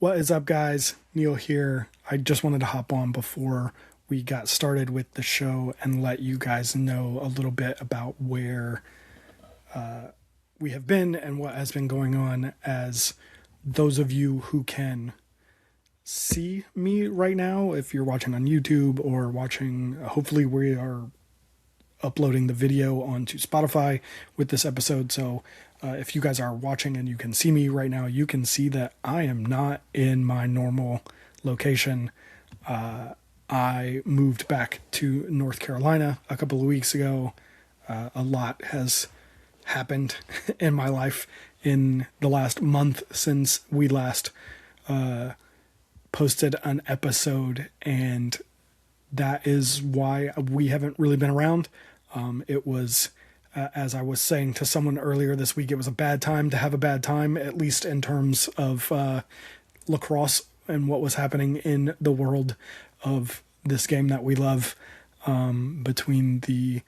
What is up, guys? Neil here. I just wanted to hop on before we got started with the show and let you guys know a little bit about where we have been and what has been going on, as those of you who can see me right now, if you're watching on YouTube or watching, hopefully we are uploading the video onto Spotify with this episode. So if you guys are watching and you can see me right now, you can see that I am not in my normal location. I moved back to North Carolina a couple of weeks ago. A lot has happened in my life in the last month since we last posted an episode, and that is why we haven't really been around. It was, as I was saying to someone earlier this week, it was a bad time to have a bad time, at least in terms of lacrosse and what was happening in the world of this game that we love, between the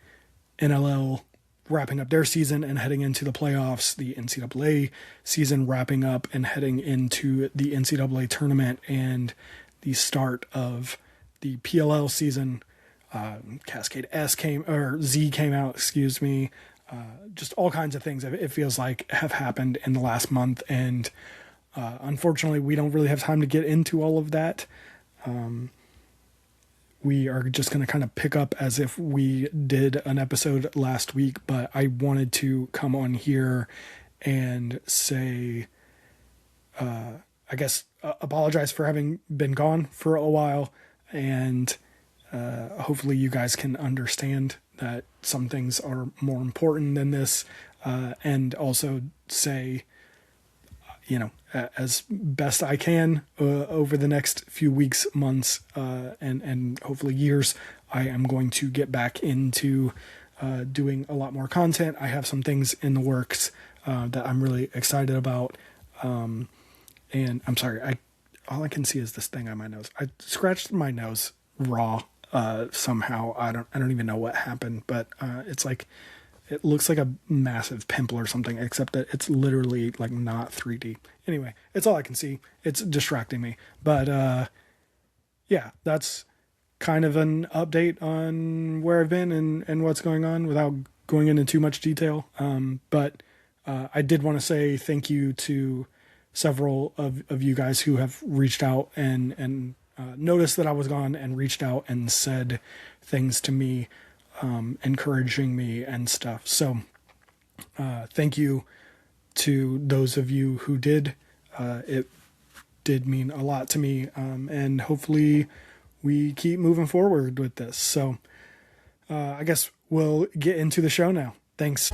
NLL wrapping up their season and heading into the playoffs, the NCAA season wrapping up and heading into the NCAA tournament, and the start of the PLL season. Cascade Z came out, just all kinds of things it feels like have happened in the last month, and unfortunately we don't really have time to get into all of that. We are just going to kind of pick up as if we did an episode last week, but I wanted to come on here and say, apologize for having been gone for a while, and hopefully you guys can understand that some things are more important than this, and also say, as best I can over the next few weeks, months, and hopefully years, I am going to get back into doing a lot more content. I have some things in the works that I'm really excited about. And I'm sorry, all I can see is this thing on my nose. I scratched my nose raw somehow. I don't even know what happened, but it's like, it looks like a massive pimple or something, except that it's literally like not 3D. Anyway, it's all I can see. It's distracting me. But yeah, that's kind of an update on where I've been and what's going on without going into too much detail. But I did want to say thank you to several of you guys who have reached out and noticed that I was gone and reached out and said things to me, encouraging me and stuff. So thank you to those of you who did. It did mean a lot to me, and hopefully we keep moving forward with this. So I guess we'll get into the show now. Thanks.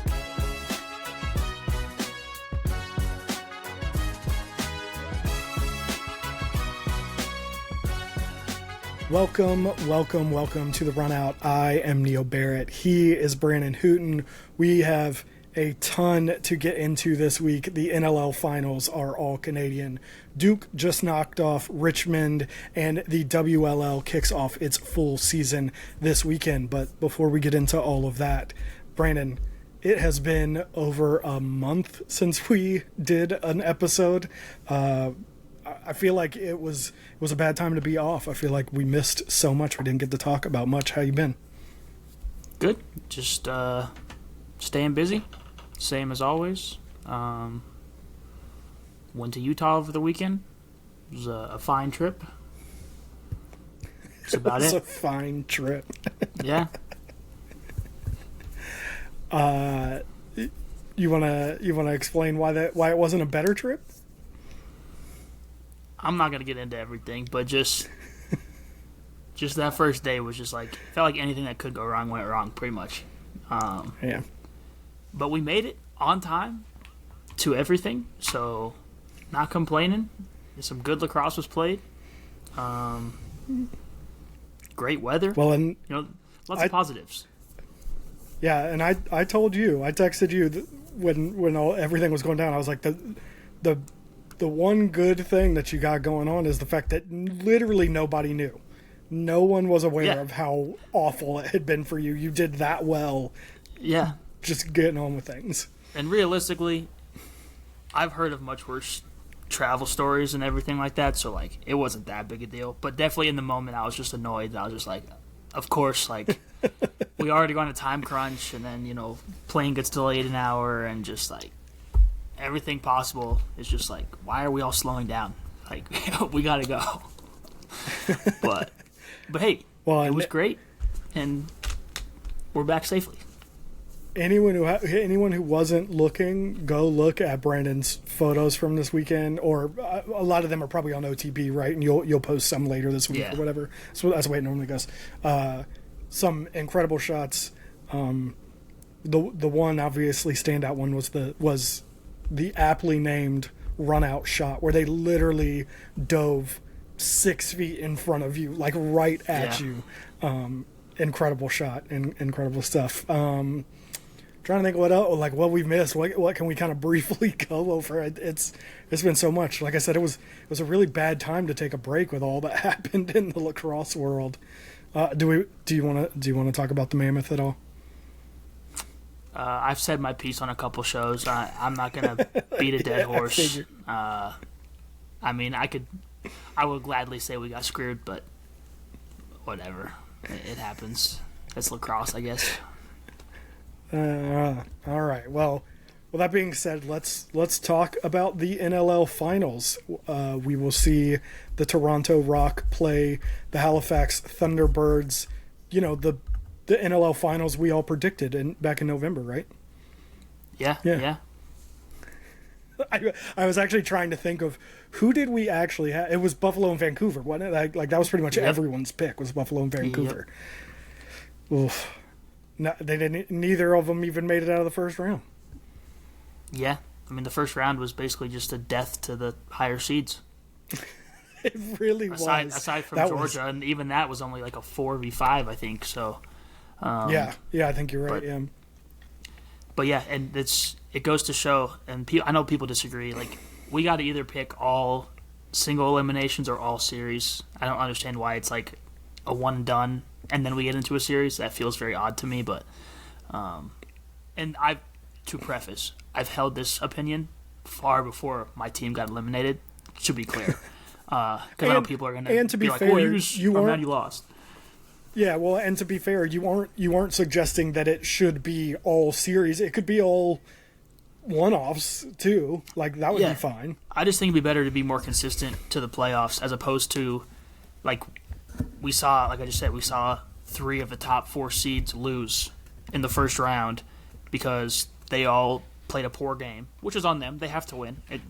Welcome to the Run Out. I am Neil Barrett. He is Brandon Hooten. We have a ton to get into this week. The NLL Finals are all Canadian. Duke just knocked off Richmond, and the WLL kicks off its full season this weekend. But before we get into all of that, Brandon, it has been over a month since we did an episode. I feel like it was a bad time to be off. I feel like we missed so much. We didn't get to talk about much. How you been? Good. Just staying busy. Same as always. Went to Utah over the weekend. It was a fine trip. That's about it. It was a fine trip. Yeah. You wanna explain why it wasn't a better trip? I'm not gonna get into everything, but just that first day was just like, felt like anything that could go wrong went wrong, pretty much. Yeah. But we made it on time to everything, so not complaining. Some good lacrosse was played. Great weather. Well, and lots of positives. Yeah, and I told you, I texted you when everything was going down. I was like, the one good thing that you got going on is the fact that literally nobody knew. No one was aware of how awful it had been for you. You did that well. Yeah. Just getting on with things. And realistically, I've heard of much worse travel stories and everything like that, so like it wasn't that big a deal. But definitely in the moment, I was just annoyed. I was just like, of course, like we already go on a time crunch, and then plane gets delayed an hour, and just like everything possible is just like, why are we all slowing down? Like we gotta go. but hey, well, it was great, and we're back safely. Anyone who wasn't looking, go look at Brandon's photos from this weekend, or a lot of them are probably on OTB, right? And you'll post some later this week or whatever. So that's the way it normally goes. Some incredible shots. The one obviously standout one was the aptly named run out shot where they literally dove 6 feet in front of you, like right at you. Incredible shot and incredible stuff. Trying to think what else, like what we've missed. What can we kind of briefly go over? It's been so much. Like I said, it was a really bad time to take a break with all that happened in the lacrosse world. Do you want to talk about the Mammoth at all? I've said my piece on a couple shows. I'm not gonna beat a dead horse. I mean, I would gladly say we got screwed, but whatever. It happens. It's lacrosse, I guess. All right. Well, with that being said, let's talk about the NLL Finals. We will see the Toronto Rock play the Halifax Thunderbirds. The NLL Finals we all predicted back in November, right? Yeah. I was actually trying to think of who did we actually have. It was Buffalo and Vancouver, wasn't it? Like that was pretty much everyone's pick was Buffalo and Vancouver. Yep. Oof. No, they didn't. Neither of them even made it out of the first round. Yeah, I mean the first round was basically just a death to the higher seeds. It really was. Aside from Georgia, and even that was only like a 4v5, I think. So. Yeah, I think you're right. But yeah, and it goes to show, and I know people disagree. Like we got to either pick all single eliminations or all series. I don't understand why it's like a one done and then we get into a series. That feels very odd to me, but and to preface, I've held this opinion far before my team got eliminated, to be clear. Because I know people are going to be like, fair, well, I'm mad you lost. Yeah, well, and to be fair, you aren't suggesting that it should be all series. It could be all one-offs, too. Like, that would be fine. I just think it'd be better to be more consistent to the playoffs as opposed to, like, like I just said, we saw 3 of the top 4 seeds lose in the first round because they all played a poor game, which is on them. They have to win. It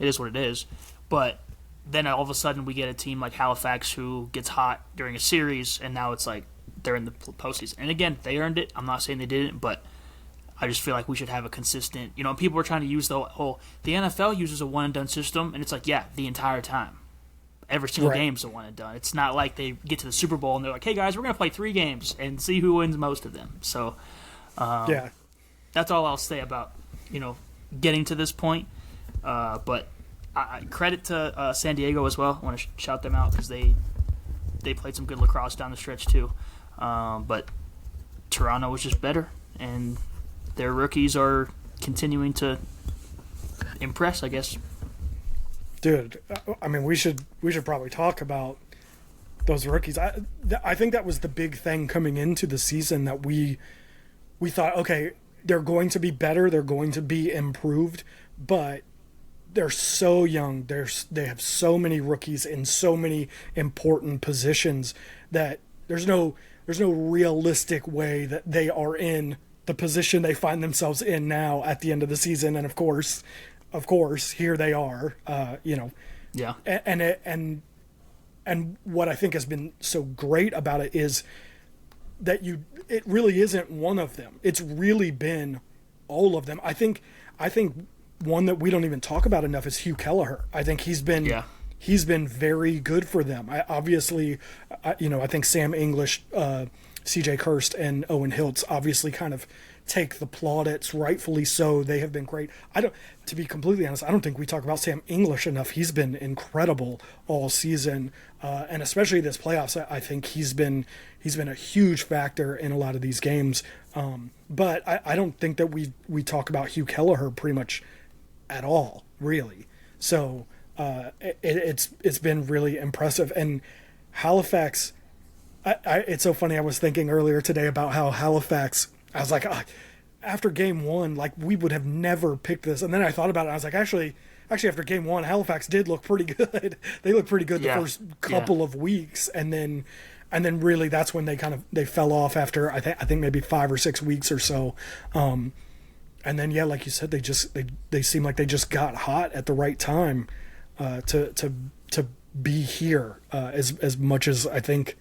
is what it is. But then all of a sudden we get a team like Halifax who gets hot during a series, and now it's like they're in the postseason. And again, they earned it. I'm not saying they didn't, but I just feel like we should have a consistent. People are trying to use the NFL uses a one-and-done system, and it's like, yeah, the entire time. Every single game's a one-and-done. It's not like they get to the Super Bowl and they're like, hey, guys, we're going to play 3 games and see who wins most of them. So that's all I'll say about, getting to this point. But credit to San Diego as well. I want to shout them out because they played some good lacrosse down the stretch too. But Toronto was just better, and their rookies are continuing to impress, I guess. Dude, I mean, we should probably talk about those rookies. I think that was the big thing coming into the season, that we thought, okay, they're going to be better, they're going to be improved, but they're so young. They have so many rookies in so many important positions that there's no realistic way that they are in the position they find themselves in now at the end of the season. And of course, here they are. Yeah. And what I think has been so great about it is that it really isn't one of them. It's really been all of them. I think one that we don't even talk about enough is Hugh Kelleher. I think he's been very good for them. I think Sam English, CJ Kirst, and Owen Hiltz obviously kind of take the plaudits, rightfully so. They have been great. To be completely honest, I don't think we talk about Sam English enough. He's been incredible all season, and especially this playoffs. I think he's been a huge factor in a lot of these games. But I don't think that we talk about Hugh Kelleher pretty much at all, really. So It's been really impressive. And Halifax, it's so funny. I was thinking earlier today about how Halifax. I was like, after game one, like we would have never picked this. And then I thought about it. I was like, actually, after game one, Halifax did look pretty good. They looked pretty good the first couple of weeks, and then really that's when they fell off after I think maybe 5 or 6 weeks or so. And then like you said, they seem like they just got hot at the right time to be here. As much as I think,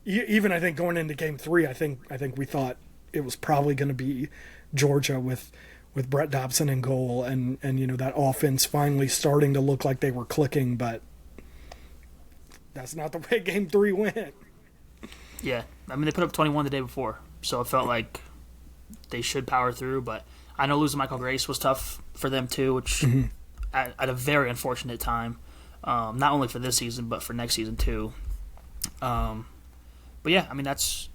even I think going into game 3, I think we thought it was probably going to be Georgia with Brett Dobson in goal, and that offense finally starting to look like they were clicking, but that's not the way game 3 went. Yeah, I mean, they put up 21 the day before, so it felt like they should power through, but I know losing Michael Grace was tough for them too, which at a very unfortunate time, not only for this season, but for next season too. But yeah, I mean, that's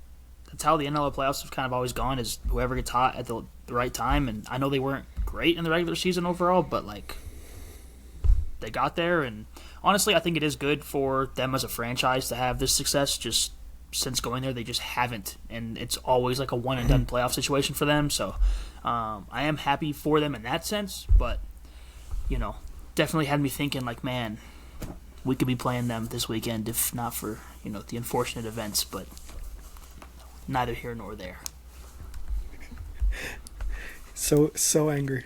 how the NLL playoffs have kind of always gone, is whoever gets hot at the right time. And I know they weren't great in the regular season overall, but like they got there. And honestly, I think it is good for them as a franchise to have this success. Just since going there, they just haven't, and it's always like a one and done playoff situation for them. So I am happy for them in that sense, but definitely had me thinking like, man, we could be playing them this weekend if not for the unfortunate events, but neither here nor there. So angry.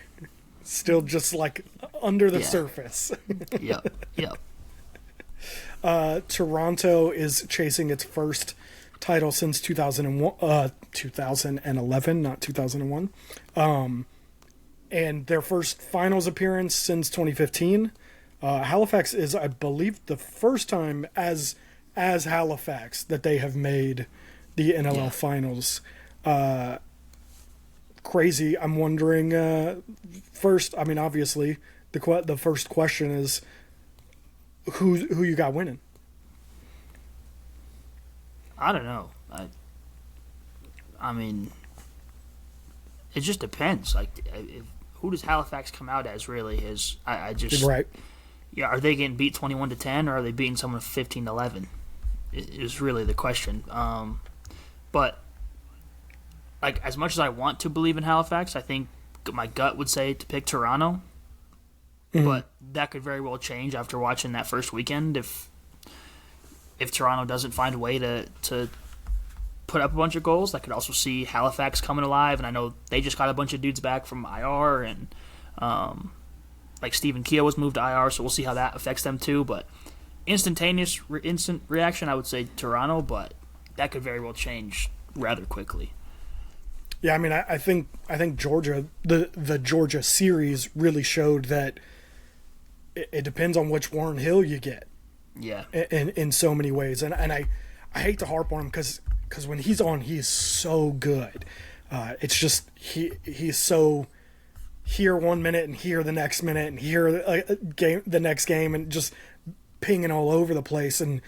Still just like under the surface. Yep. Toronto is chasing its first title since 2011, not 2001. And their first finals appearance since 2015. Halifax is, I believe, the first time as Halifax that they have made the NLL Finals. Crazy. I'm wondering, first, I mean, obviously, the first question is, who you got winning? I don't know. I mean, it just depends. Like, who does Halifax come out as? Really, I just right. Yeah, are they getting beat 21-10, or are they beating someone 15-11? Is really the question. But like, as much as I want to believe in Halifax, I think my gut would say to pick Toronto. Mm-hmm. But that could very well change after watching that first weekend. If Toronto doesn't find a way to put up a bunch of goals, I could also see Halifax coming alive. And I know they just got a bunch of dudes back from IR, and like Stephen Keogh was moved to IR, so we'll see how that affects them too. But instant reaction, I would say Toronto, but that could very well change rather quickly. Yeah, I mean, I think Georgia, the Georgia series really showed that it depends on which Warren Hill you get. Yeah. In so many ways, and I hate to harp on him because when he's on, he's so good. It's just he's so here 1 minute and here the next minute and here the next game, and just pinging all over the place. And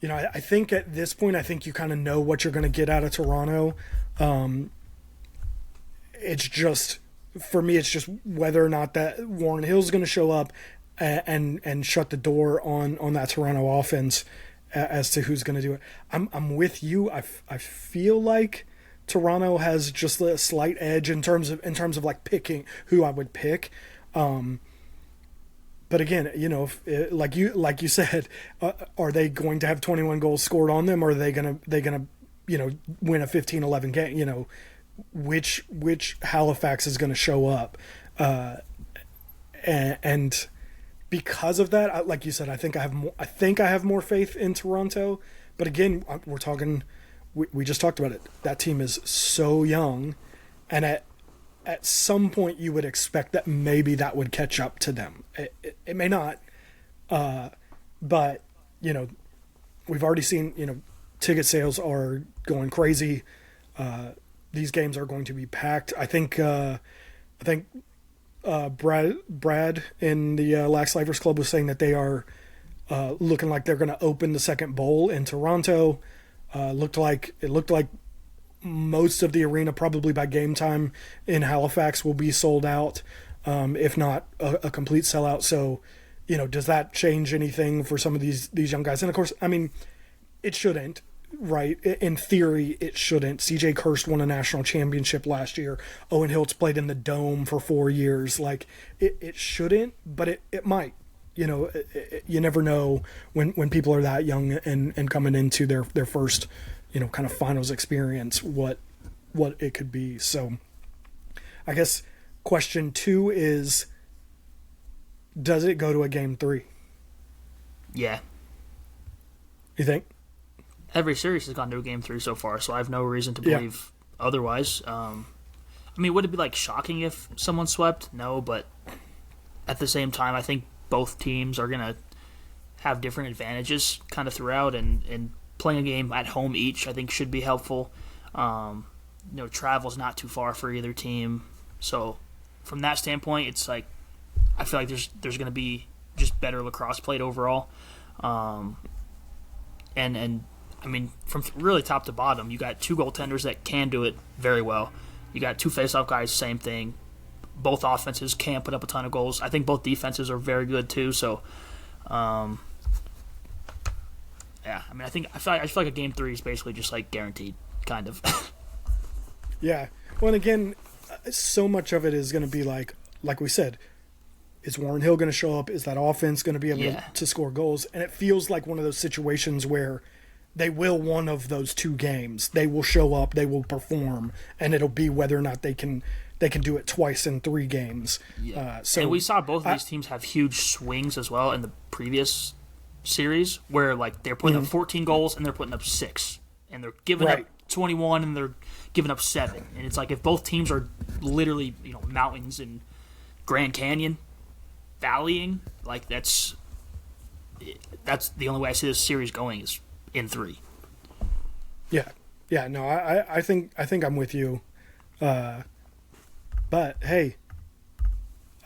I think at this point, I think you kind of know what you're going to get out of Toronto. It's just, for me, it's just whether or not that Warren Hill's going to show up and shut the door on that Toronto offense as to who's going to do it. I'm with you. I feel like Toronto has just a slight edge in terms of like picking who I would pick. But again, like you said, are they going to have 21 goals scored on them, or are they gonna win a 15-11 game? Which Halifax is going to show up, and because of that, like you said, I think I have more faith in Toronto. But again, we're talking. We just talked about it. That team is so young, and at some point you would expect that maybe that would catch up to them. It may not, but we've already seen ticket sales are going crazy. These games are going to be packed. I think Brad in the Lax Lifers Club was saying that they are looking like they're going to open the second bowl in Toronto. It looked like most of the arena, probably by game time in Halifax, will be sold out, if not a complete sellout. So does that change anything for some of these young guys? And of course, I mean, it shouldn't, right? In theory, it shouldn't. CJ Kirst won a national championship last year. Owen Hiltz played in the Dome for 4 years. Like, it shouldn't, but it might. You never know when people are that young and coming into their first, kind of finals experience, what it could be. So I guess question 2 is, does it go to a game 3? Yeah. You think? Every series has gone to a game 3 so far, so I have no reason to believe otherwise. I mean, would it be like shocking if someone swept? No, but at the same time, I think both teams are going to have different advantages kind of throughout, and playing a game at home each, I think, should be helpful. Travel's not too far for either team. So from that standpoint, it's like, I feel like there's going to be just better lacrosse played overall. And I mean, from really top to bottom, you got 2 goaltenders that can do it very well. You got 2 faceoff guys, same thing. Both offenses can put up a ton of goals. I think both defenses are very good too. So, I mean, I feel like a game 3 is basically just like guaranteed, kind of. Yeah. Well, and again, so much of it is going to be like we said, is Warren Hill going to show up? Is that offense going to be able to score goals? And it feels like one of those situations where they will one of those 2 games. They will show up, they will perform, and it'll be whether or not they can do it twice in 3 games. Yeah. And we saw both of these teams have huge swings as well in the previous series, where like they're putting up 14 goals and they're putting up 6, and they're giving up 21 and they're giving up 7. And it's like, if both teams are literally mountains and Grand Canyon valleying, like that's the only way I see this series going is in 3. Yeah. No, I think I'm with you. But hey,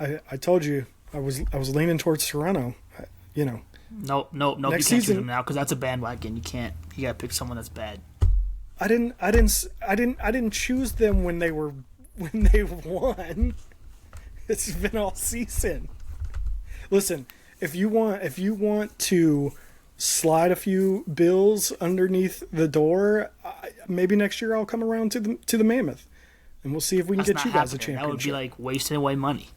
I told you I was leaning towards Toronto. No, you can't choose them now, because that's a bandwagon. You got to pick someone that's bad. I didn't choose them when they won. It's been all season. Listen, if you want to slide a few bills underneath the door, maybe next year I'll come around to the Mammoth, and we'll see if we can get you guys a championship. That would be like wasting away money.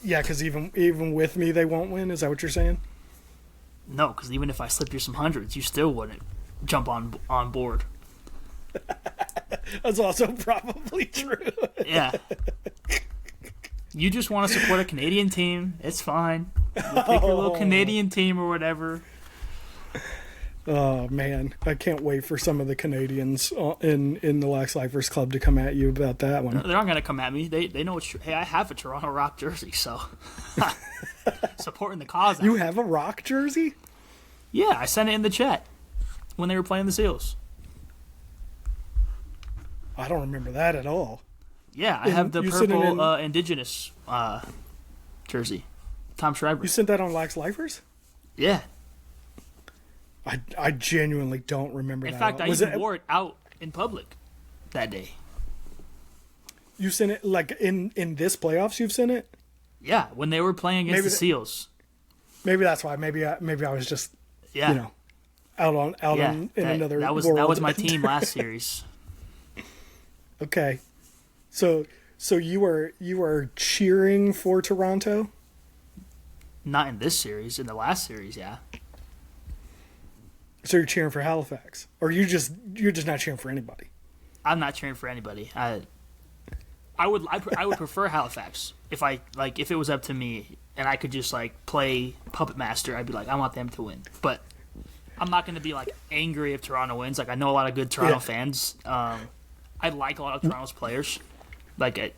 Yeah, because even with me, they won't win. Is that what you're saying? No, because even if I slipped you some hundreds, you still wouldn't jump on board. That's also probably true. Yeah. You just want to support a Canadian team. It's fine. You pick your little Canadian team or whatever. Oh, man. I can't wait for some of the Canadians in the Lax Lifers Club to come at you about that one. They're not going to come at me. They know it's true. Hey, I have a Toronto Rock jersey, so supporting the cause. You have a Rock jersey? Yeah, I sent it in the chat when they were playing the Seals. I don't remember that at all. Yeah, I have the purple Indigenous jersey. Tom Schreiber. You sent that on Lax Lifers? Yeah. I genuinely don't remember that. In fact, I even wore it out in public that day. You sent it, like, in this playoffs you've sent it? Yeah, when they were playing against the Seals. Maybe that's why. Maybe I was just, out in another world. That was my team last series. Okay. So you were cheering for Toronto? Not in this series. In the last series, yeah. So you're cheering for Halifax, or you're just not cheering for anybody? I'm not cheering for anybody. I would prefer Halifax if it was up to me and I could just like play puppet master. I'd be like, I want them to win, but I'm not going to be like angry if Toronto wins. Like, I know a lot of good Toronto fans. I like a lot of Toronto's players. Like,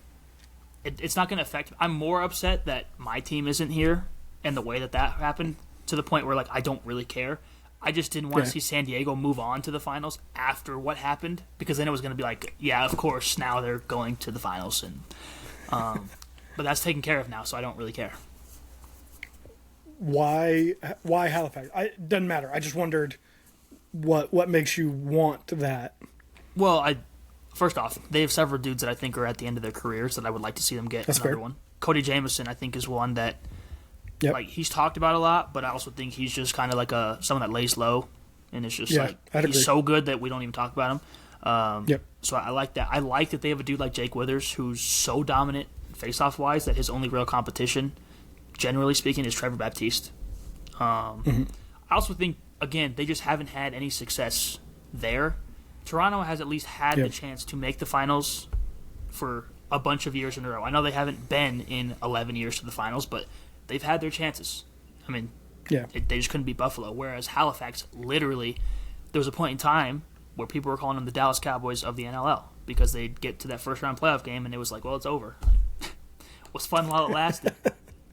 it's not going to affect me. I'm more upset that my team isn't here and the way that happened, to the point where like I don't really care. I just didn't want to see San Diego move on to the finals after what happened, because then it was going to be like, yeah, of course, now they're going to the finals, and but that's taken care of now, so I don't really care. Why Halifax? It doesn't matter. I just wondered what makes you want that. Well, first off, they have several dudes that I think are at the end of their careers that I would like to see them get another one. Cody Jamieson, I think, is one that Yep. Like, he's talked about a lot, but I also think he's just kind of like someone that lays low, and it's just I'd agree. he's so good that we don't even talk about him. Yep. So I like that. I like that they have a dude like Jake Withers who's so dominant face-off wise that his only real competition, generally speaking, is Trevor Baptiste. I also think, again, they just haven't had any success there. Toronto has at least had the chance to make the finals for a bunch of years in a row. I know they haven't been in 11 years to the finals, but they've had their chances. I mean, they just couldn't beat Buffalo. Whereas Halifax, literally, there was a point in time where people were calling them the Dallas Cowboys of the NLL because they'd get to that first-round playoff game, and it was like, well, it's over. It was fun while it lasted.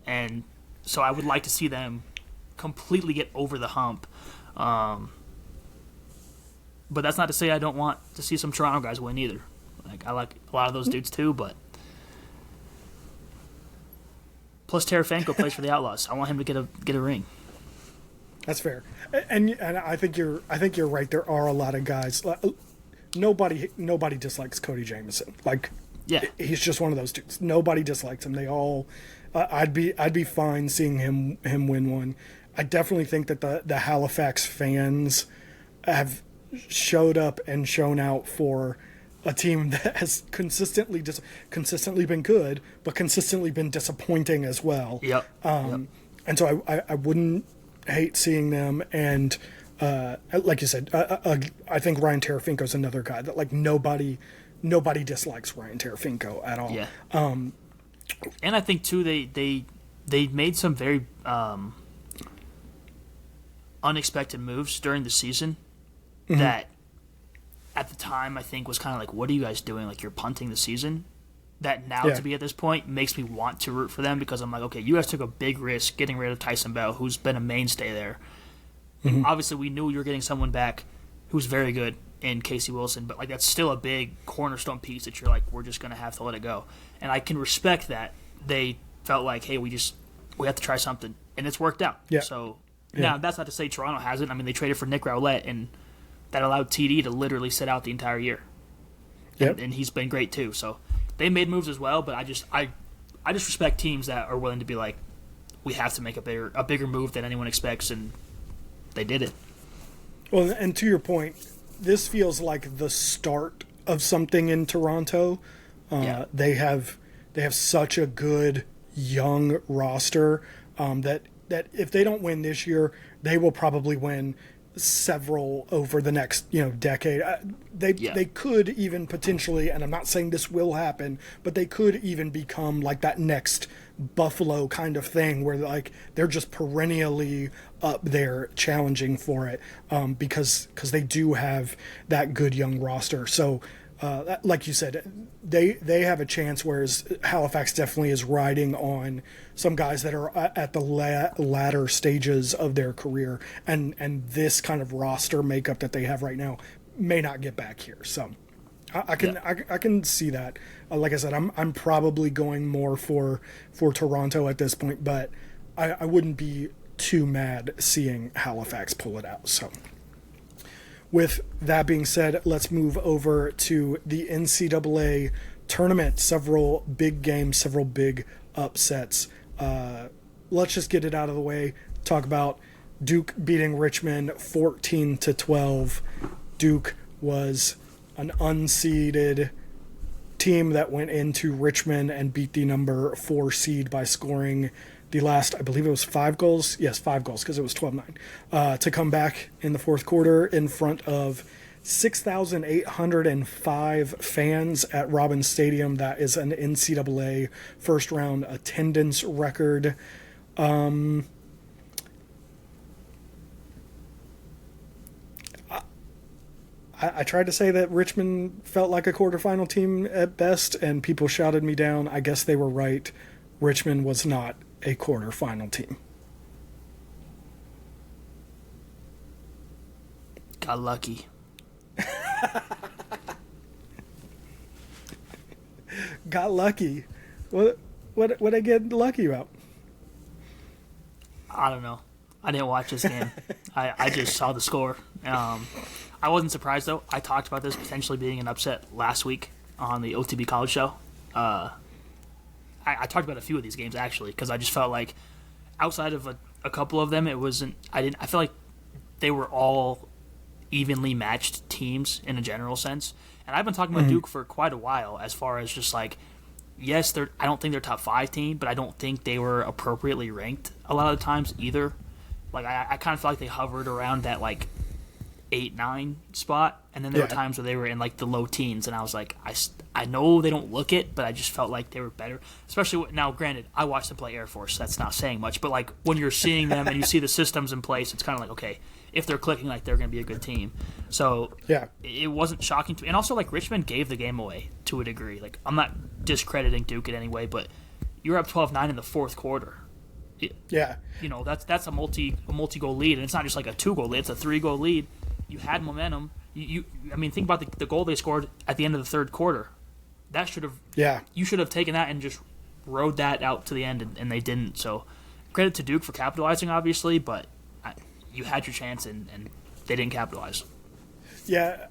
And so I would like to see them completely get over the hump. But that's not to say I don't want to see some Toronto guys win either. Like, I like a lot of those dudes too, but plus Tarasenko plays for the Outlaws. I want him to get a ring. That's fair, and I think you're right. There are a lot of guys. Nobody dislikes Cody Jamieson. Like, he's just one of those dudes. Nobody dislikes him. They all. I'd be fine seeing him win one. I definitely think that the Halifax fans have showed up and shown out for a team that has consistently been good, but consistently been disappointing as well. And so I wouldn't hate seeing them. And like you said, I think Ryan Tarafinko is another guy that, like, nobody dislikes Ryan Tarafinko at all. Yeah. And I think too they made some very unexpected moves during the season that at the time I think was kind of like, what are you guys doing? Like, you're punting the season. That now to be at this point makes me want to root for them because I'm like, okay, you guys took a big risk getting rid of Tyson Bell, who's been a mainstay there. Obviously, we knew you were getting someone back who's very good in Casey Wilson, but like that's still a big cornerstone piece that you're like, we're just going to have to let it go. And I can respect that they felt like, hey, we have to try something, and it's worked out. So now that's not to say Toronto hasn't. I mean, they traded for Nick Rowlett, and that allowed TD to literally sit out the entire year. And he's been great too. So they made moves as well, but I just respect teams that are willing to be like, we have to make a bigger move than anyone expects, and they did it. Well, and to your point, this feels like the start of something in Toronto. They have such a good young roster that if they don't win this year, they will probably win several over the next decade. They could even potentially, and I'm not saying this will happen, but they could even become like that next Buffalo kind of thing where like they're just perennially up there challenging for it because they do have that good young roster. So like you said, they have a chance, whereas Halifax definitely is riding on some guys that are at the latter stages of their career, and this kind of roster makeup that they have right now may not get back here. So I can see that. Like I said, I'm probably going more for Toronto at this point, but I wouldn't be too mad seeing Halifax pull it out. So with that being said, let's move over to the NCAA tournament. Several big games, several big upsets. Let's just get it out of the way. Talk about Duke beating Richmond 14-12. Duke was an unseeded team that went into Richmond and beat the number 4 seed by scoring the last, I believe it was 5 goals. Yes, 5 goals because it was 12-9. To come back in the fourth quarter in front of 6,805 fans at Robins Stadium. That is an NCAA first round attendance record. I tried to say that Richmond felt like a quarterfinal team at best, and people shouted me down. I guess they were right. Richmond was not a quarterfinal team. Got lucky. Got lucky. What I get lucky about? I don't know. I didn't watch this game. I just saw the score. I wasn't surprised, though. I talked about this potentially being an upset last week on the OTB College Show. I talked about a few of these games, actually, because I just felt like outside of a couple of them, it wasn't. I feel like they were all evenly matched teams in a general sense. And I've been talking about Duke for quite a while, as far as just like, yes, I don't think they're top 5 team, but I don't think they were appropriately ranked a lot of the times either. Like I kind of feel like they hovered around that like 8-9 spot, and then there were times where they were in like the low teens, and I was like, I know they don't look it, but I just felt like they were better. Especially now, granted, I watched them play Air Force. That's not saying much, but like when you're seeing them and you see the systems in place, it's kind of like, okay, if they're clicking, like they're going to be a good team. So it wasn't shocking to me. And also, like, Richmond gave the game away to a degree. Like, I'm not discrediting Duke in any way, but you're up 12-9 in the fourth quarter. You know, that's a multi-goal lead, and it's not just like a 2-goal lead, it's a 3-goal lead. You had momentum. I mean, think about the goal they scored at the end of the third quarter. That should have you should have taken that and just rode that out to the end, and they didn't. So credit to Duke for capitalizing, obviously, but you had your chance and they didn't capitalize. Yeah,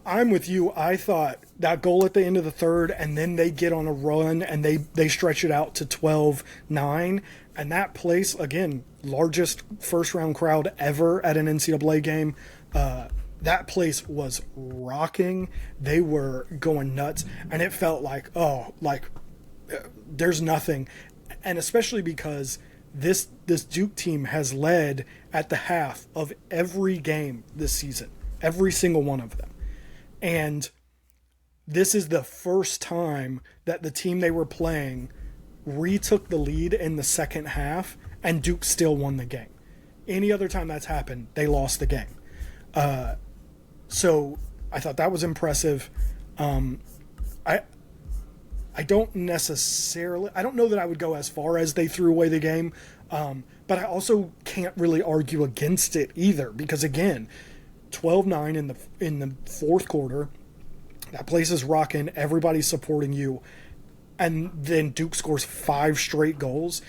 I'm with you. I thought that goal at the end of the third, and then they get on a run and they stretch it out to 12-9, and that place, again, largest first-round crowd ever at an NCAA game. That place was rocking. They were going nuts, and it felt like, there's nothing. And especially because this Duke team has led at the half of every game this season, every single one of them. And this is the first time that the team they were playing retook the lead in the second half, and Duke still won the game. Any other time that's happened, they lost the game. So I thought that was impressive. I don't know that I would go as far as they threw away the game, but I also can't really argue against it either, because again, 12-9 in the fourth quarter, that place is rocking, everybody's supporting you, and then Duke scores 5 straight goals.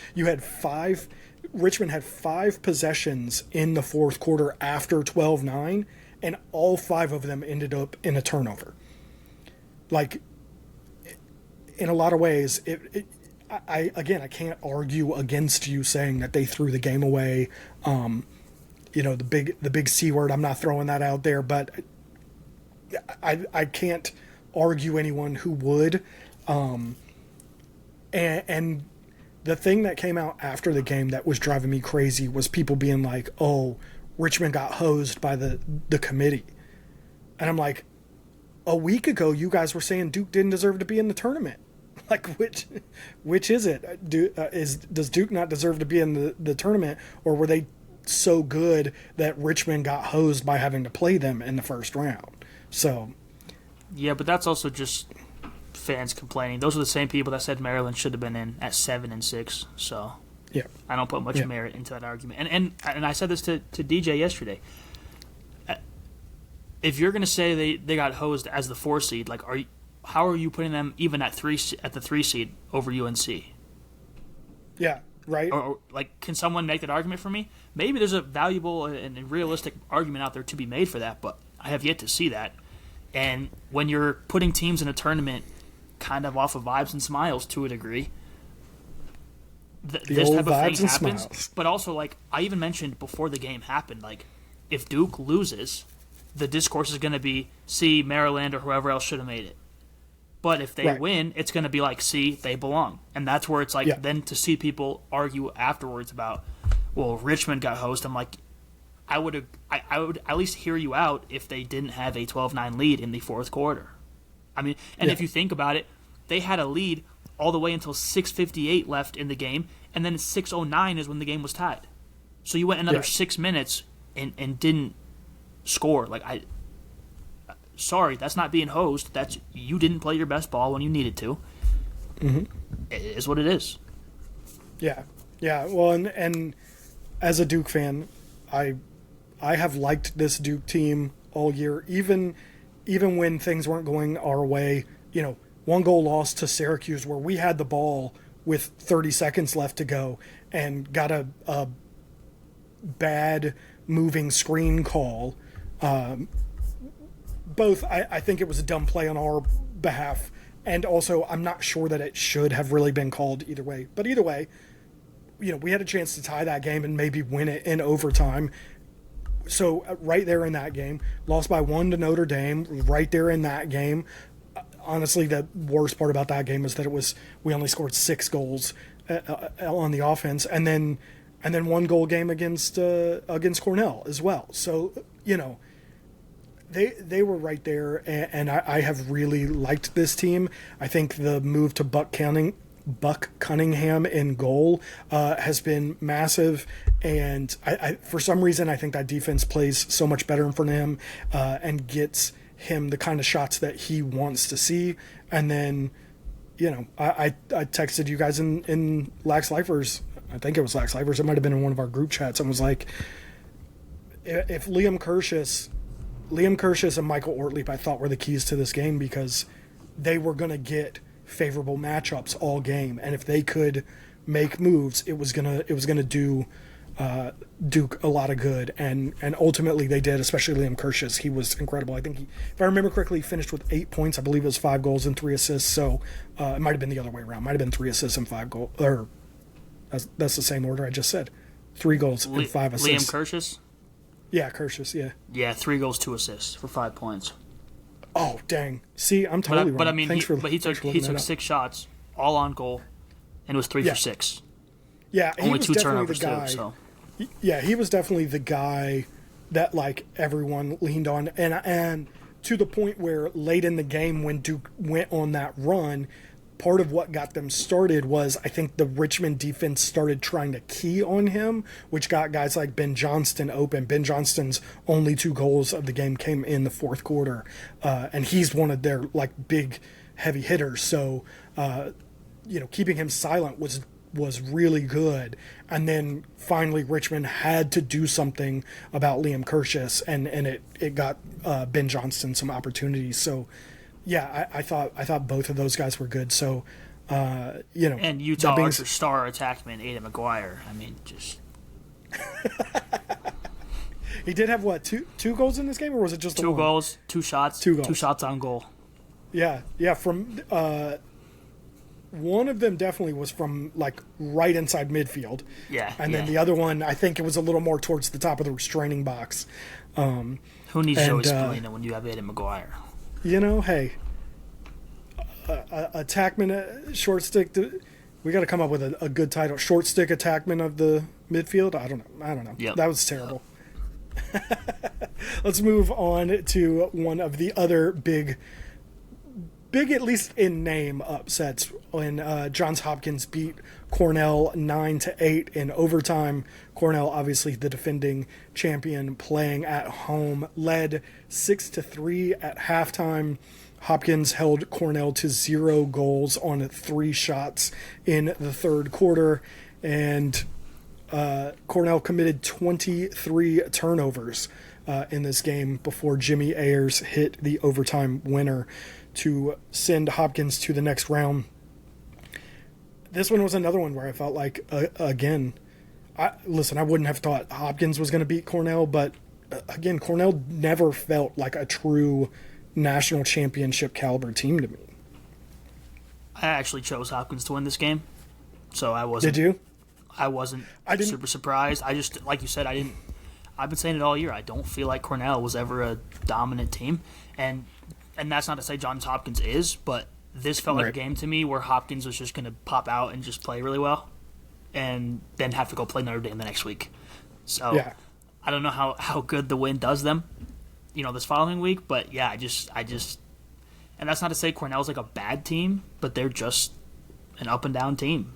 Richmond had 5 possessions in the fourth quarter after 12-9, and all 5 of them ended up in a turnover. Like, in a lot of ways, I can't argue against you saying that they threw the game away. The big C word, I'm not throwing that out there, but I can't argue anyone who would. And the thing that came out after the game that was driving me crazy was people being like, oh, Richmond got hosed by the committee. And I'm like, a week ago you guys were saying Duke didn't deserve to be in the tournament. Like, which is it? Does Duke not deserve to be in the tournament, or were they so good that Richmond got hosed by having to play them in the first round? So yeah, but that's also just fans complaining. Those are the same people that said Maryland should have been in at 7-6. So yeah, I don't put much merit into that argument. And I said this to DJ yesterday. If you're going to say they got hosed as the 4 seed, like, how are you putting them even at the 3 seed over UNC? Yeah, right. Or like, can someone make that argument for me? Maybe there's a valuable and realistic argument out there to be made for that, but I have yet to see that. And when you're putting teams in a tournament kind of off of vibes and smiles to a degree, this type of thing happens. Smiles. But also, like, I even mentioned before the game happened, like, if Duke loses, the discourse is going to be, see, Maryland or whoever else should have made it. But if they win, it's going to be like, see, they belong. And that's where it's like, then to see people argue afterwards about, well, Richmond got hosed, I'm like, I would at least hear you out if they didn't have a 12-9 lead in the fourth quarter. I mean, and if you think about it, they had a lead all the way until 6:58 left in the game, and then 6:09 is when the game was tied. So you went another 6 minutes and didn't score. Like, sorry, that's not being hosed. That's, you didn't play your best ball when you needed to. Mm-hmm. It is what it is. Yeah. Well, and as a Duke fan, I have liked this Duke team all year, even when things weren't going our way. 1-goal loss to Syracuse where we had the ball with 30 seconds left to go and got a bad moving screen call. Both, I think it was a dumb play on our behalf, and also I'm not sure that it should have really been called either way. But either way, we had a chance to tie that game and maybe win it in overtime. So right there in that game, lost by 1 to Notre Dame, right there in that game. Honestly, the worst part about that game is that we only scored 6 goals on the offense, and then 1 goal game against Cornell as well. So they were right there, and I have really liked this team. I think the move to Buck Cunningham in goal has been massive, and I for some reason I think that defense plays so much better in front of him and gets him the kind of shots that he wants to see. And then I texted you guys in Lax Lifers, I think it was Lax Lifers, it might have been in one of our group chats, and was like, if Liam Kershus and Michael Ortleap I thought were the keys to this game, because they were going to get favorable matchups all game, and if they could make moves, it was gonna do Duke a lot of good, and ultimately they did, especially Liam Kershus. He was incredible. I think if I remember correctly, he finished with 8 points. I believe it was 5 goals and 3 assists. So it might have been the other way around. Might have been 3 assists and 5 goals. Or that's the same order I just said. 3 goals and 5 assists. Liam Kershus. Yeah, Kershus. Yeah. Yeah, 3 goals, 2 assists for 5 points. Oh dang! See, I'm totally wrong. But I mean, he took 6 shots, all on goal, and it was 3 for 6. Yeah, only 2 turnovers too. So. Yeah, he was definitely the guy that everyone leaned on, and to the point where late in the game when Duke went on that run, part of what got them started was I think the Richmond defense started trying to key on him, which got guys like Ben Johnston open. Ben Johnston's only 2 goals of the game came in the fourth quarter, and he's one of their big heavy hitters. So keeping him silent was really good. And then finally Richmond had to do something about Liam Kershus, and it got Ben Johnston some opportunities. So yeah, I thought both of those guys were good. So and Utah Archer star attackman Aidan McGuire. I mean, just he did have two goals in this game, or was it just 2 goals, 2 shots, 2 shots on goal? Yeah. From one of them definitely was from right inside midfield. Yeah. And then the other one, I think it was a little more towards the top of the restraining box. Who needs Joey Spallina when you have Aidan McGuire? Hey, attackman, short stick. We got to come up with a good title. Short stick attackman of the midfield. I don't know. Yep. That was terrible. Let's move on to one of the other big, at least in name, upsets when Johns Hopkins beat Cornell 9-8 in overtime. Cornell, obviously the defending champion, playing at home, led 6-3 at halftime. Hopkins held Cornell to 0 goals on 3 shots in the third quarter, and Cornell committed 23 turnovers in this game before Jimmy Ayers hit the overtime winner to send Hopkins to the next round. This one was another one where I felt like, again, I wouldn't have thought Hopkins was going to beat Cornell, but again, Cornell never felt like a true national championship caliber team to me. I actually chose Hopkins to win this game, so I wasn't. Did you? I wasn't super surprised. I just, like you said, I've been saying it all year. I don't feel like Cornell was ever a dominant team, and that's not to say Johns Hopkins is, but this felt like a game to me where Hopkins was just going to pop out and just play really well, and then have to go play Notre Dame the next week. So I don't know how good the win does them, this following week. But yeah, I just, and that's not to say Cornell's a bad team, but they're just an up and down team.